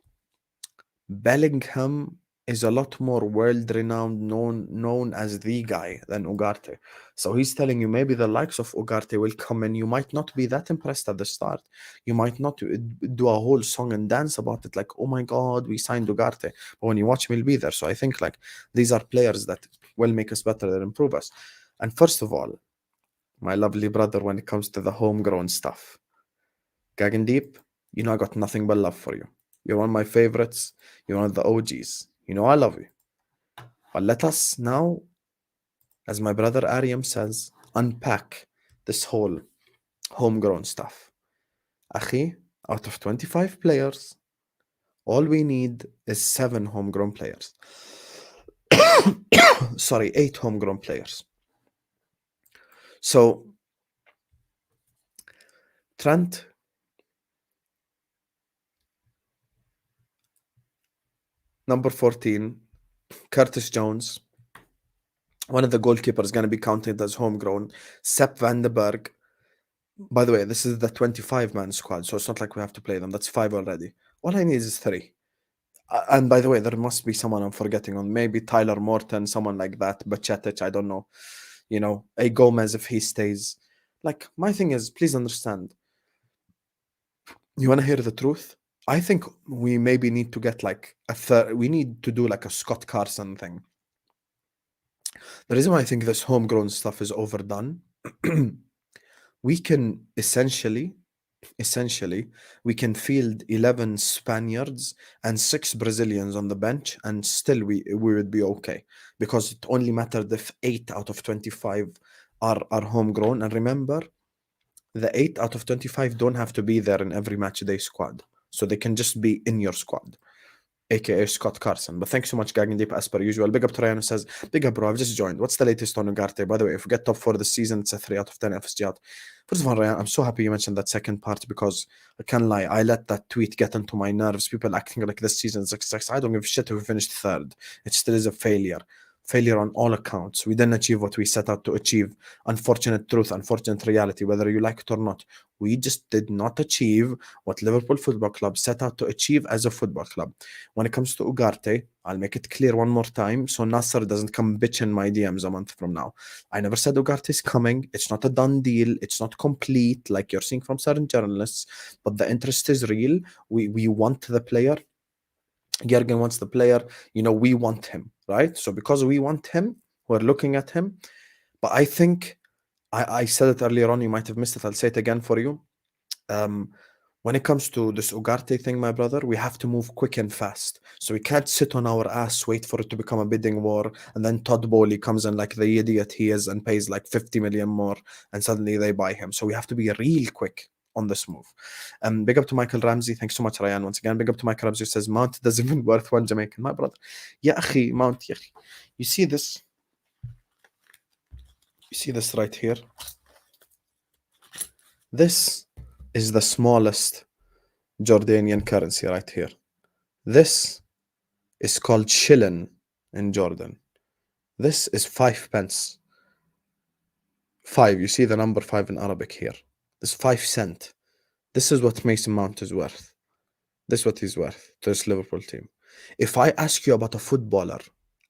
Bellingham is a lot more world-renowned, known as the guy than Ugarte. So he's telling you maybe the likes of Ugarte will come in. You might not be that impressed at the start. You might not do a whole song and dance about it like, oh my God, we signed Ugarte. But when you watch him, he'll be there. So I think like these are players that will make us better, that improve us. And first of all, my lovely brother, when it comes to the homegrown stuff, Gagandeep, you know I got nothing but love for you. You're one of my favorites. You're one of the OGs. You know I love you. But let us now, as my brother Ariam says, unpack this whole homegrown stuff. Akhi, out of 25 players, all we need is 7 homegrown players. Sorry, 8 homegrown players. So, Trent, number 14, Curtis Jones, one of the goalkeepers going to be counted as homegrown. Sepp van den Berg. By the way, this is the 25-man squad, so it's not like we have to play them. That's 5 already. All I need is 3. And by the way, there must be someone I'm forgetting on. Maybe Tyler Morton, someone like that. Bacetic, I don't know. You know, a Gomez if he stays. Like, my thing is, please understand. You want to hear the truth? I think we maybe need to get like a third. We need to do like a Scott Carson thing. The reason why I think this homegrown stuff is overdone, we can essentially we can field 11 Spaniards and 6 Brazilians on the bench, and still we would be okay, because it only mattered if 8 out of 25 are homegrown. And remember, the 8 out of 25 don't have to be there in every match day squad, so they can just be in your squad, aka Scott Carson. But thanks so much, Gagging Deep, as per usual. Big up to Ryan, who says, big up, bro. I've just joined. What's the latest on Ugarte? By the way, if we get top 4 this season, it's a 3 out of 10 FSG out. First of all, Ryan, I'm so happy you mentioned that second part, because I can't lie, I let that tweet get into my nerves. People acting like this season is success. I don't give a shit if we finished third. It still is a failure. Failure on all accounts. We didn't achieve what we set out to achieve. Unfortunate truth, unfortunate reality, whether you like it or not. We just did not achieve what Liverpool Football Club set out to achieve as a football club. When it comes to Ugarte, I'll make it clear one more time so Nasser doesn't come bitch in my DMs a month from now. I never said Ugarte is coming. It's not a done deal. It's not complete like you're seeing from certain journalists, but the interest is real. We want the player. Jurgen wants the player. We want him, right? So because we want him, we're looking at him. But I think I said it earlier on. You might have missed it. I'll say it again for you. When it comes to this Ugarte thing, my brother, we have to move quick and fast. So we can't sit on our ass, wait for it to become a bidding war, and then Todd Bowley comes in like the idiot he is and pays like 50 million more, and suddenly they buy him. So we have to be real quick on this move. Big up to Michael Ramsey. Thanks so much, Ryan. Once again, big up to Michael Ramsey, who says Mount doesn't even worth one Jamaican. My brother. Yeah, akhi, Mount, yeah. You see this? You see this right here? This is the smallest Jordanian currency right here. This is called shilling in Jordan. This is 5 pence. 5, you see the number 5 in Arabic here. This 5 cent. This is what Mason Mount is worth. This is what he's worth to this Liverpool team. If I ask you about a footballer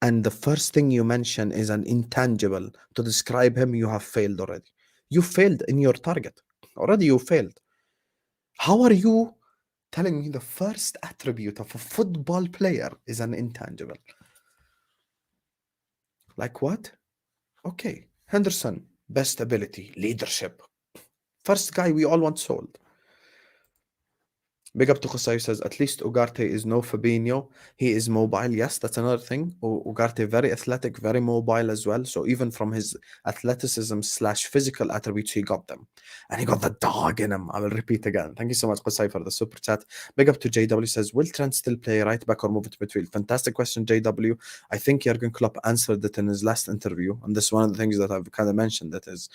and the first thing you mention is an intangible to describe him, you have failed already. You failed in your target. Already you failed. How are you telling me the first attribute of a football player is an intangible? Like what? Okay. Henderson, best ability, leadership. First guy we all want sold. Big up to Qusay, says, at least Ugarte is no Fabinho. He is mobile. Yes, that's another thing. Ugarte, very athletic, very mobile as well. So even from his athleticism / physical attributes, he got them. And he got the dog in him. I will repeat again. Thank you so much, Qusay, for the super chat. Big up to JW, says, will Trent still play right back or move to midfield? Fantastic question, JW. I think Jurgen Klopp answered it in his last interview. And this is one of the things that I've kind of mentioned, that is...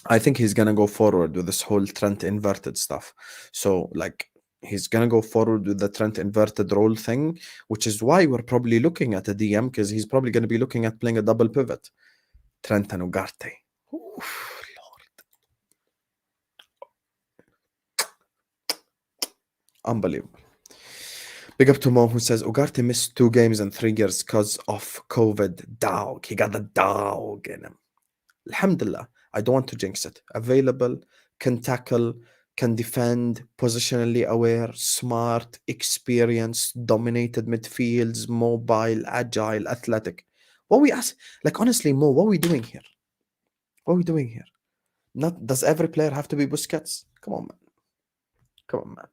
I think he's gonna go forward with this whole Trent inverted stuff. So like he's gonna go forward with the Trent inverted role thing, which is why we're probably looking at a DM, because he's probably gonna be looking at playing a double pivot. Trent and Ugarte. Oof, Lord. Unbelievable. Big up to Mo, who says Ugarte missed 2 games in 3 years because of COVID. Dog. He got the dog in him. Alhamdulillah, I don't want to jinx it. Available, can tackle, can defend, positionally aware, smart, experienced, dominated midfields, mobile, agile, athletic. What we ask, like honestly, Mo, what are we doing here? What are we doing here? Not does every player have to be Busquets? Come on, man. Come on, man.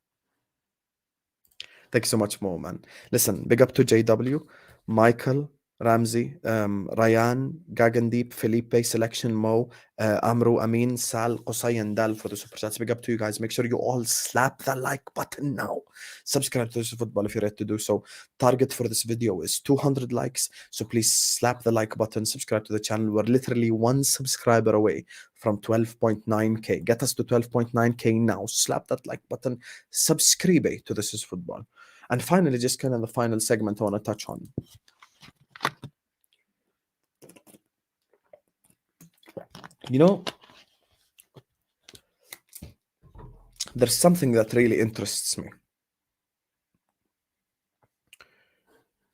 Thank you so much, Mo, man. Listen, big up to JW, Michael, Ramsey, Ryan, Gagandeep, Felipe, Selection, Mo, Amru, Amin, Sal, Qusay, and Dal for the super chats. Big up to you guys. Make sure you all slap the like button now. Subscribe to this football if you're ready to do so. Target for this video is 200 likes. So please slap the like button, subscribe to the channel. We're literally 1 subscriber away from 12.9k. Get us to 12.9k now. Slap that like button. Subscribe to This Is Football. And finally, just kind of the final segment I want to touch on. You know, there's something that really interests me.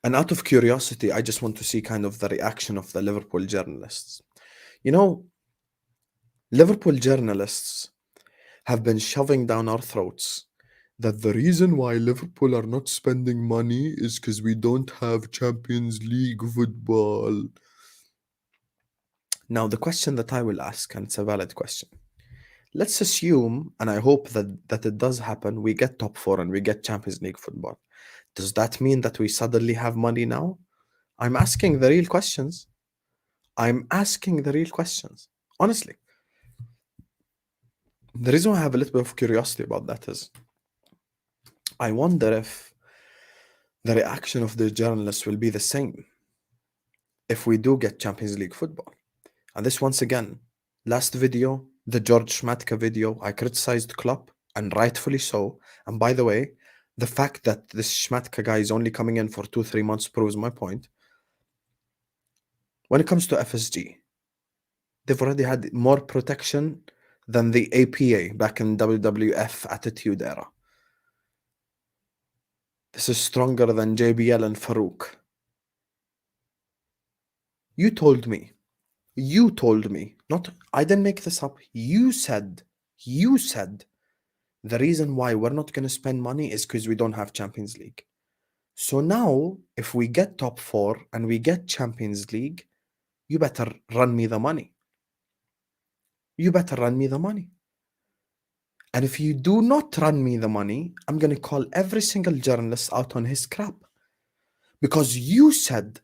And out of curiosity, I just want to see kind of the reaction of the Liverpool journalists. You know, Liverpool journalists have been shoving down our throats that the reason why Liverpool are not spending money is because we don't have Champions League football. Now, the question that I will ask, and it's a valid question. Let's assume, and I hope that it does happen, we get top four and we get Champions League football. Does that mean that we suddenly have money now? I'm asking the real questions. I'm asking the real questions. Honestly, the reason why I have a little bit of curiosity about that is I wonder if the reaction of the journalists will be the same if we do get Champions League football. And this, once again, last video, the George Schmadtke video, I criticized Klopp, and rightfully so. And by the way, the fact that this Schmadtke guy is only coming in for 2-3 months proves my point. When it comes to FSG, they've already had more protection than the APA back in WWF Attitude Era. This is stronger than JBL and Farouk. You told me, not I didn't make this up. You said the reason why we're not going to spend money is because we don't have Champions League. So now, if we get top four and we get Champions League, you better run me the money. You better run me the money. And if you do not run me the money, I'm going to call every single journalist out on his crap. Because you said,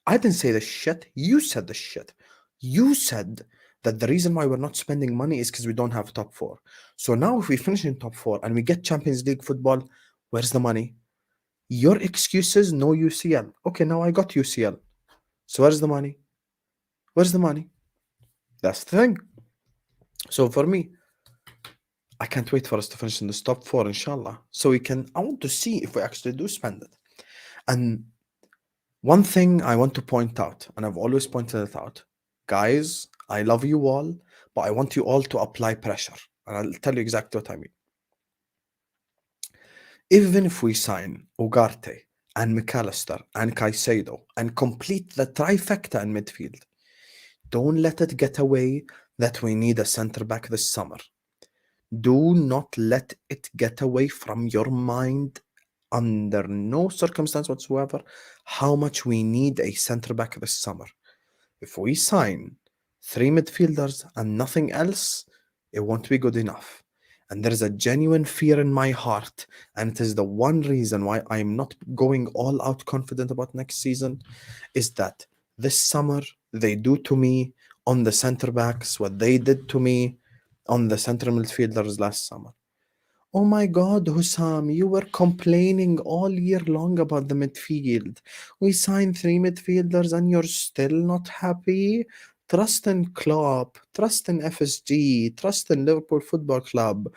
I didn't say this shit, you said this shit. You said that the reason why we're not spending money is because we don't have top four. So now if we finish in top four and we get Champions League football, where's the money? Your excuses, no UCL. Okay, now I got UCL. So where's the money? Where's the money? That's the thing. So for me, I can't wait for us to finish in the top four, inshallah. So I want to see if we actually do spend it. And one thing I want to point out, and I've always pointed it out, guys, I love you all, but I want you all to apply pressure. And I'll tell you exactly what I mean. Even if we sign Ugarte and McAllister and Caicedo and complete the trifecta in midfield, don't let it get away that we need a centre-back this summer. Do not let it get away from your mind under no circumstance whatsoever how much we need a centre-back this summer. If we sign 3 midfielders and nothing else, it won't be good enough. And there's a genuine fear in my heart, and it is the one reason why I'm not going all out confident about next season, is that this summer they do to me on the centre-backs what they did to me on the central midfielders last summer. Oh my God, Hussam, you were complaining all year long about the midfield. We signed 3 midfielders and you're still not happy? Trust in Klopp, trust in FSG, trust in Liverpool Football Club.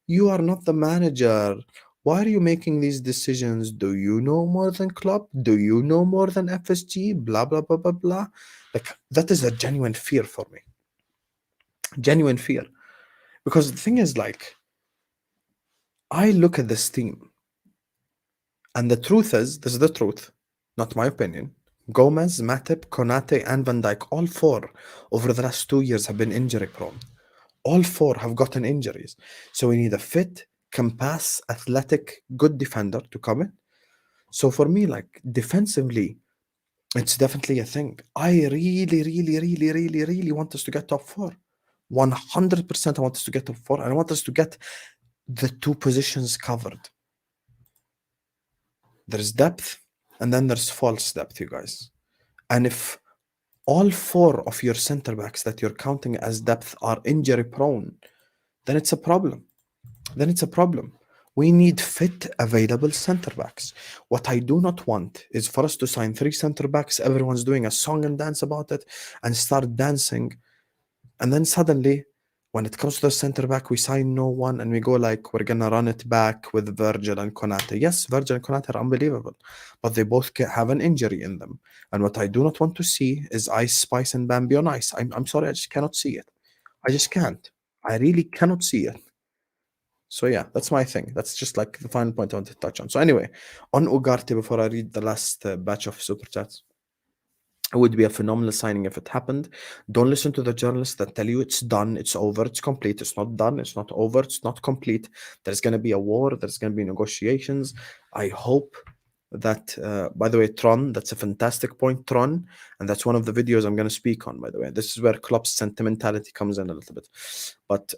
You are not the manager. Why are you making these decisions? Do you know more than Klopp? Do you know more than FSG? Blah, blah, blah, blah, blah. Like, that is a genuine fear for me. Genuine fear. Because the thing is, like, I look at this team, and the truth is, this is the truth, not my opinion. Gomez, Matip, Konate, and Van Dijk, all 4 over the last 2 years have been injury prone. All 4 have gotten injuries. So we need a fit, can pass, athletic, good defender to come in. So for me, like, defensively, it's definitely a thing. I really want us to get top 4. 100% I want us to get top 4, and I want us to get the 2 positions covered. There's depth, and then there's false depth, you guys. And if all 4 of your center backs that you're counting as depth are injury prone, then it's a problem. We need fit, available center backs. What I do not want is for us to sign 3 center backs, everyone's doing a song and dance about it, and start dancing. And then suddenly, when it comes to the center back, we sign no one, and we go like, we're going to run it back with Virgil and Konate. Yes, Virgil and Konate are unbelievable, but they both have an injury in them. And what I do not want to see is Ice Spice and Bambi on ice. I'm sorry, I just cannot see it. I just can't. I really cannot see it. So yeah, that's my thing. That's just like the final point I want to touch on. So anyway, on Ugarte, before I read the last batch of super chats, it would be a phenomenal signing if it happened. Don't listen to the journalists that tell you it's done, it's over, it's complete. It's not done, it's not over, it's not complete. There's going to be a war, there's going to be negotiations. I hope that, by the way, Tron, that's a fantastic point, Tron. And that's one of the videos I'm going to speak on, by the way. This is where Klopp's sentimentality comes in a little bit. But,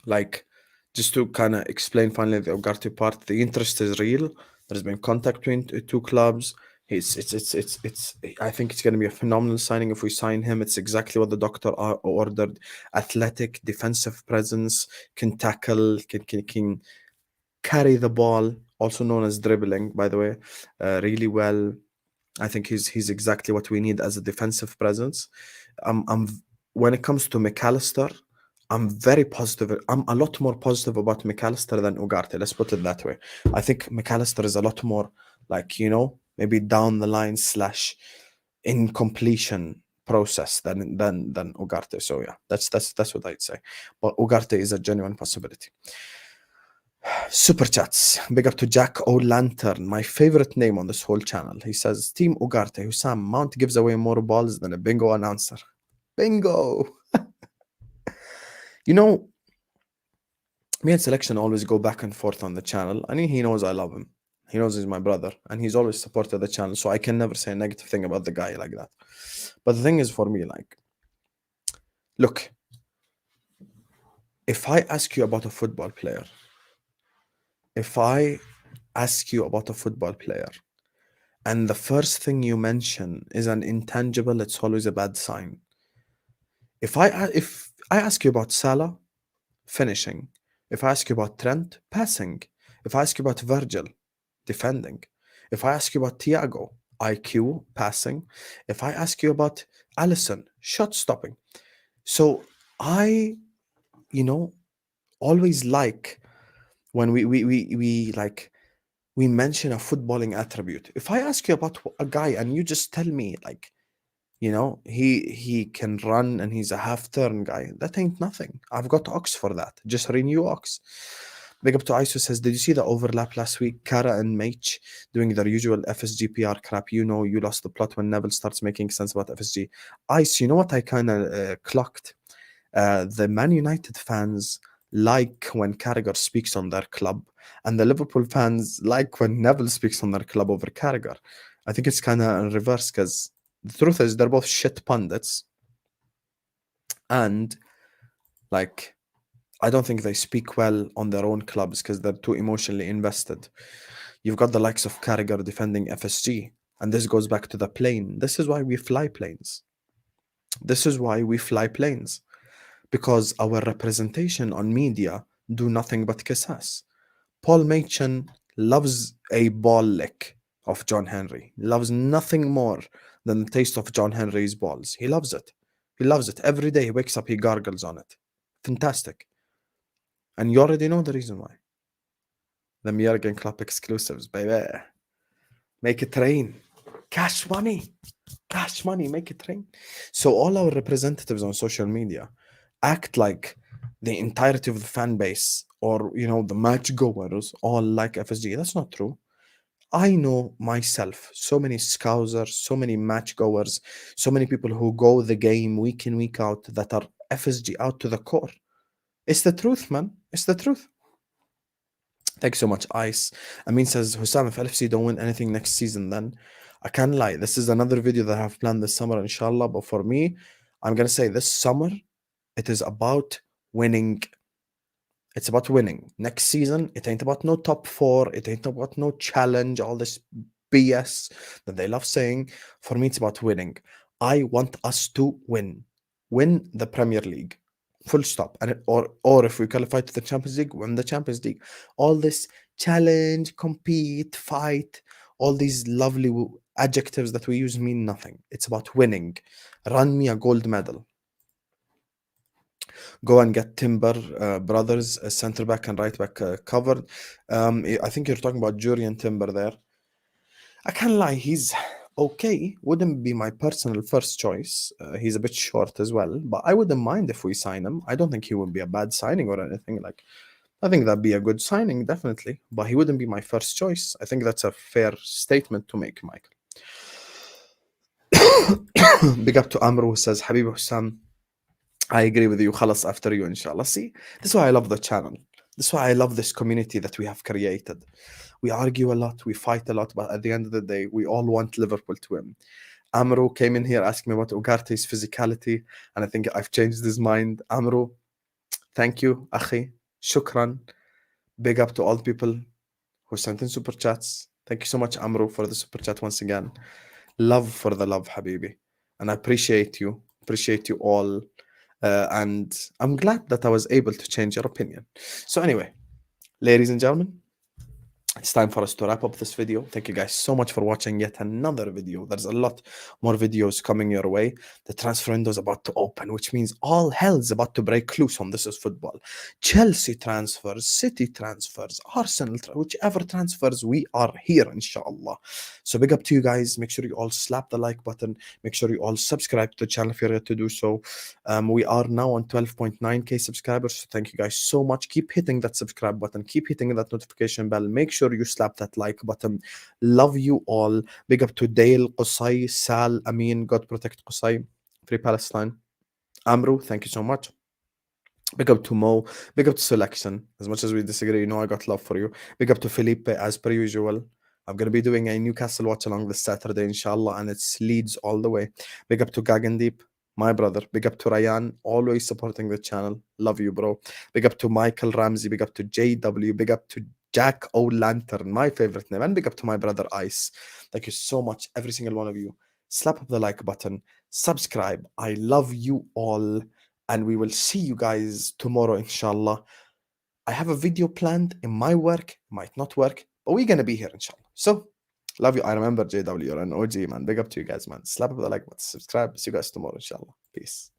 like, just to kind of explain finally the Ugarte part, the interest is real. There's been contact between two clubs. It's I think it's going to be a phenomenal signing if we sign him. It's exactly what the doctor ordered. Athletic, defensive presence, can tackle, can carry the ball, also known as dribbling, by the way, really well. I think he's exactly what we need as a defensive presence. I'm When it comes to McAllister, I'm very positive. I'm a lot more positive about McAllister than Ugarte. Let's put it that way. I think McAllister is a lot more like, maybe down the line slash in completion process than Ugarte. So yeah, that's what I'd say. But Ugarte is a genuine possibility. Super chats. Big up to Jack O'Lantern, my favorite name on this whole channel. He says, Team Ugarte, Hussam, Mount gives away more balls than a bingo announcer. Bingo! You know, me and Selection always go back and forth on the channel. I mean, he knows I love him. He knows he's my brother, and he's always supported the channel, so I can never say a negative thing about the guy like that. But the thing is, for me, like, look, if I ask you about a football player, and the first thing you mention is an intangible, it's always a bad sign. If I ask you about Salah, finishing. If I ask you about Trent, passing. If I ask you about Virgil, defending. If I ask you about Thiago, IQ, passing. If I ask you about Alisson, shot stopping. So I, always like when we mention a footballing attribute. If I ask you about a guy and you just tell me like, he can run and he's a half turn guy, that ain't nothing. I've got Ox for that. Just renew Ox. Big up to ISO says, did you see the overlap last week? Kara and Mach doing their usual FSGPR crap. You lost the plot when Neville starts making sense about FSG. Ice, you know what I kind of clocked? The Man United fans like when Carragher speaks on their club, and the Liverpool fans like when Neville speaks on their club over Carragher. I think it's kind of in reverse, because the truth is they're both shit pundits, and like I don't think they speak well on their own clubs because they're too emotionally invested. You've got the likes of Carragher defending FSG, and this goes back to the plane. This is why we fly planes. Because our representation on media do nothing but kiss ass. Paul Machin loves a ball lick of John Henry. Loves nothing more than the taste of John Henry's balls. He loves it. He loves it. Every day he wakes up, he gargles on it. Fantastic. And you already know the reason why. The Jurgen Klopp exclusives, baby. Make it rain. Cash money, make it rain. So all our representatives on social media act like the entirety of the fan base or, the match goers all like FSG. That's not true. I know myself, so many scousers, so many match goers, so many people who go the game week in, week out that are FSG out to the core. It's the truth, man. It's the truth. Thanks so much, Ice. Amin says, Hussam, if LFC don't win anything next season, then I can't lie. This is another video that I have planned this summer, inshallah. But for me, I'm going to say this summer, it is about winning. It's about winning. Next season, it ain't about no top 4. It ain't about no challenge, all this BS that they love saying. For me, it's about winning. I want us to win. Win the Premier League. Full stop. Or if we qualify to the Champions League, win the Champions League. All this challenge, compete, fight, all these lovely adjectives that we use mean nothing. It's about winning. Run me a gold medal. Go and get Timber brothers, center back and right back covered. I think you're talking about Jurian Timber there. I can't lie, he's okay. Wouldn't be my personal first choice. He's a bit short as well, but I wouldn't mind if we sign him. I don't think he would be a bad signing or anything. Like, I think that'd be a good signing, definitely. But he wouldn't be my first choice. I think that's a fair statement to make, Michael. Big up to Amr who says, Habib Hussam, I agree with you. Khalas after you, inshallah. See, this is why I love the channel. That's why I love this community that we have created. We argue a lot, we fight a lot, but at the end of the day, we all want Liverpool to win. Amro came in here asking me about Ugarte's physicality, and I think I've changed his mind. Amro, thank you, Akhi. Shukran. Big up to all the people who sent in super chats. Thank you so much, Amro, for the super chat once again. Love for the love, Habibi. And I appreciate you. Appreciate you all. And I'm glad that I was able to change your opinion. So, anyway, ladies and gentlemen, it's time for us to wrap up this video. Thank you guys so much for watching yet another video. There's a lot more videos coming your way. The transfer window is about to open, which means all hell's about to break loose on This Is Football. Chelsea transfers, City transfers, Arsenal, whichever transfers, we are here, inshallah. So big up to you guys. Make sure you all slap the like button. Make sure you all subscribe to the channel if you're yet to do so. We are now on 12.9k subscribers. So thank you guys so much. Keep hitting that subscribe button. Keep hitting that notification bell. Make sure you slap that like button. Love you all. Big up to Dale, Qusay, Sal, Amin. God protect Qusay. Free Palestine. Amru, thank you so much. Big up to Mo. Big up to Selection. As much as we disagree, you know I got love for you. Big up to Felipe, as per usual. I'm going to be doing a Newcastle watch along this Saturday, inshallah, and it's Leeds all the way. Big up to Gagandeep, my brother. Big up to Ryan, always supporting the channel. Love you, bro. Big up to Michael Ramsey. Big up to JW. Big up to Jack O'Lantern, my favorite name. And big up to my brother Ice. Thank you so much, every single one of you. Slap up the like button. Subscribe. I love you all. And we will see you guys tomorrow, inshallah. I have a video planned. It might work, might not work, but we're going to be here, inshallah. So, love you. I remember JW, you're an OG, man. Big up to you guys, man. Slap up the like button, subscribe. See you guys tomorrow, inshallah. Peace.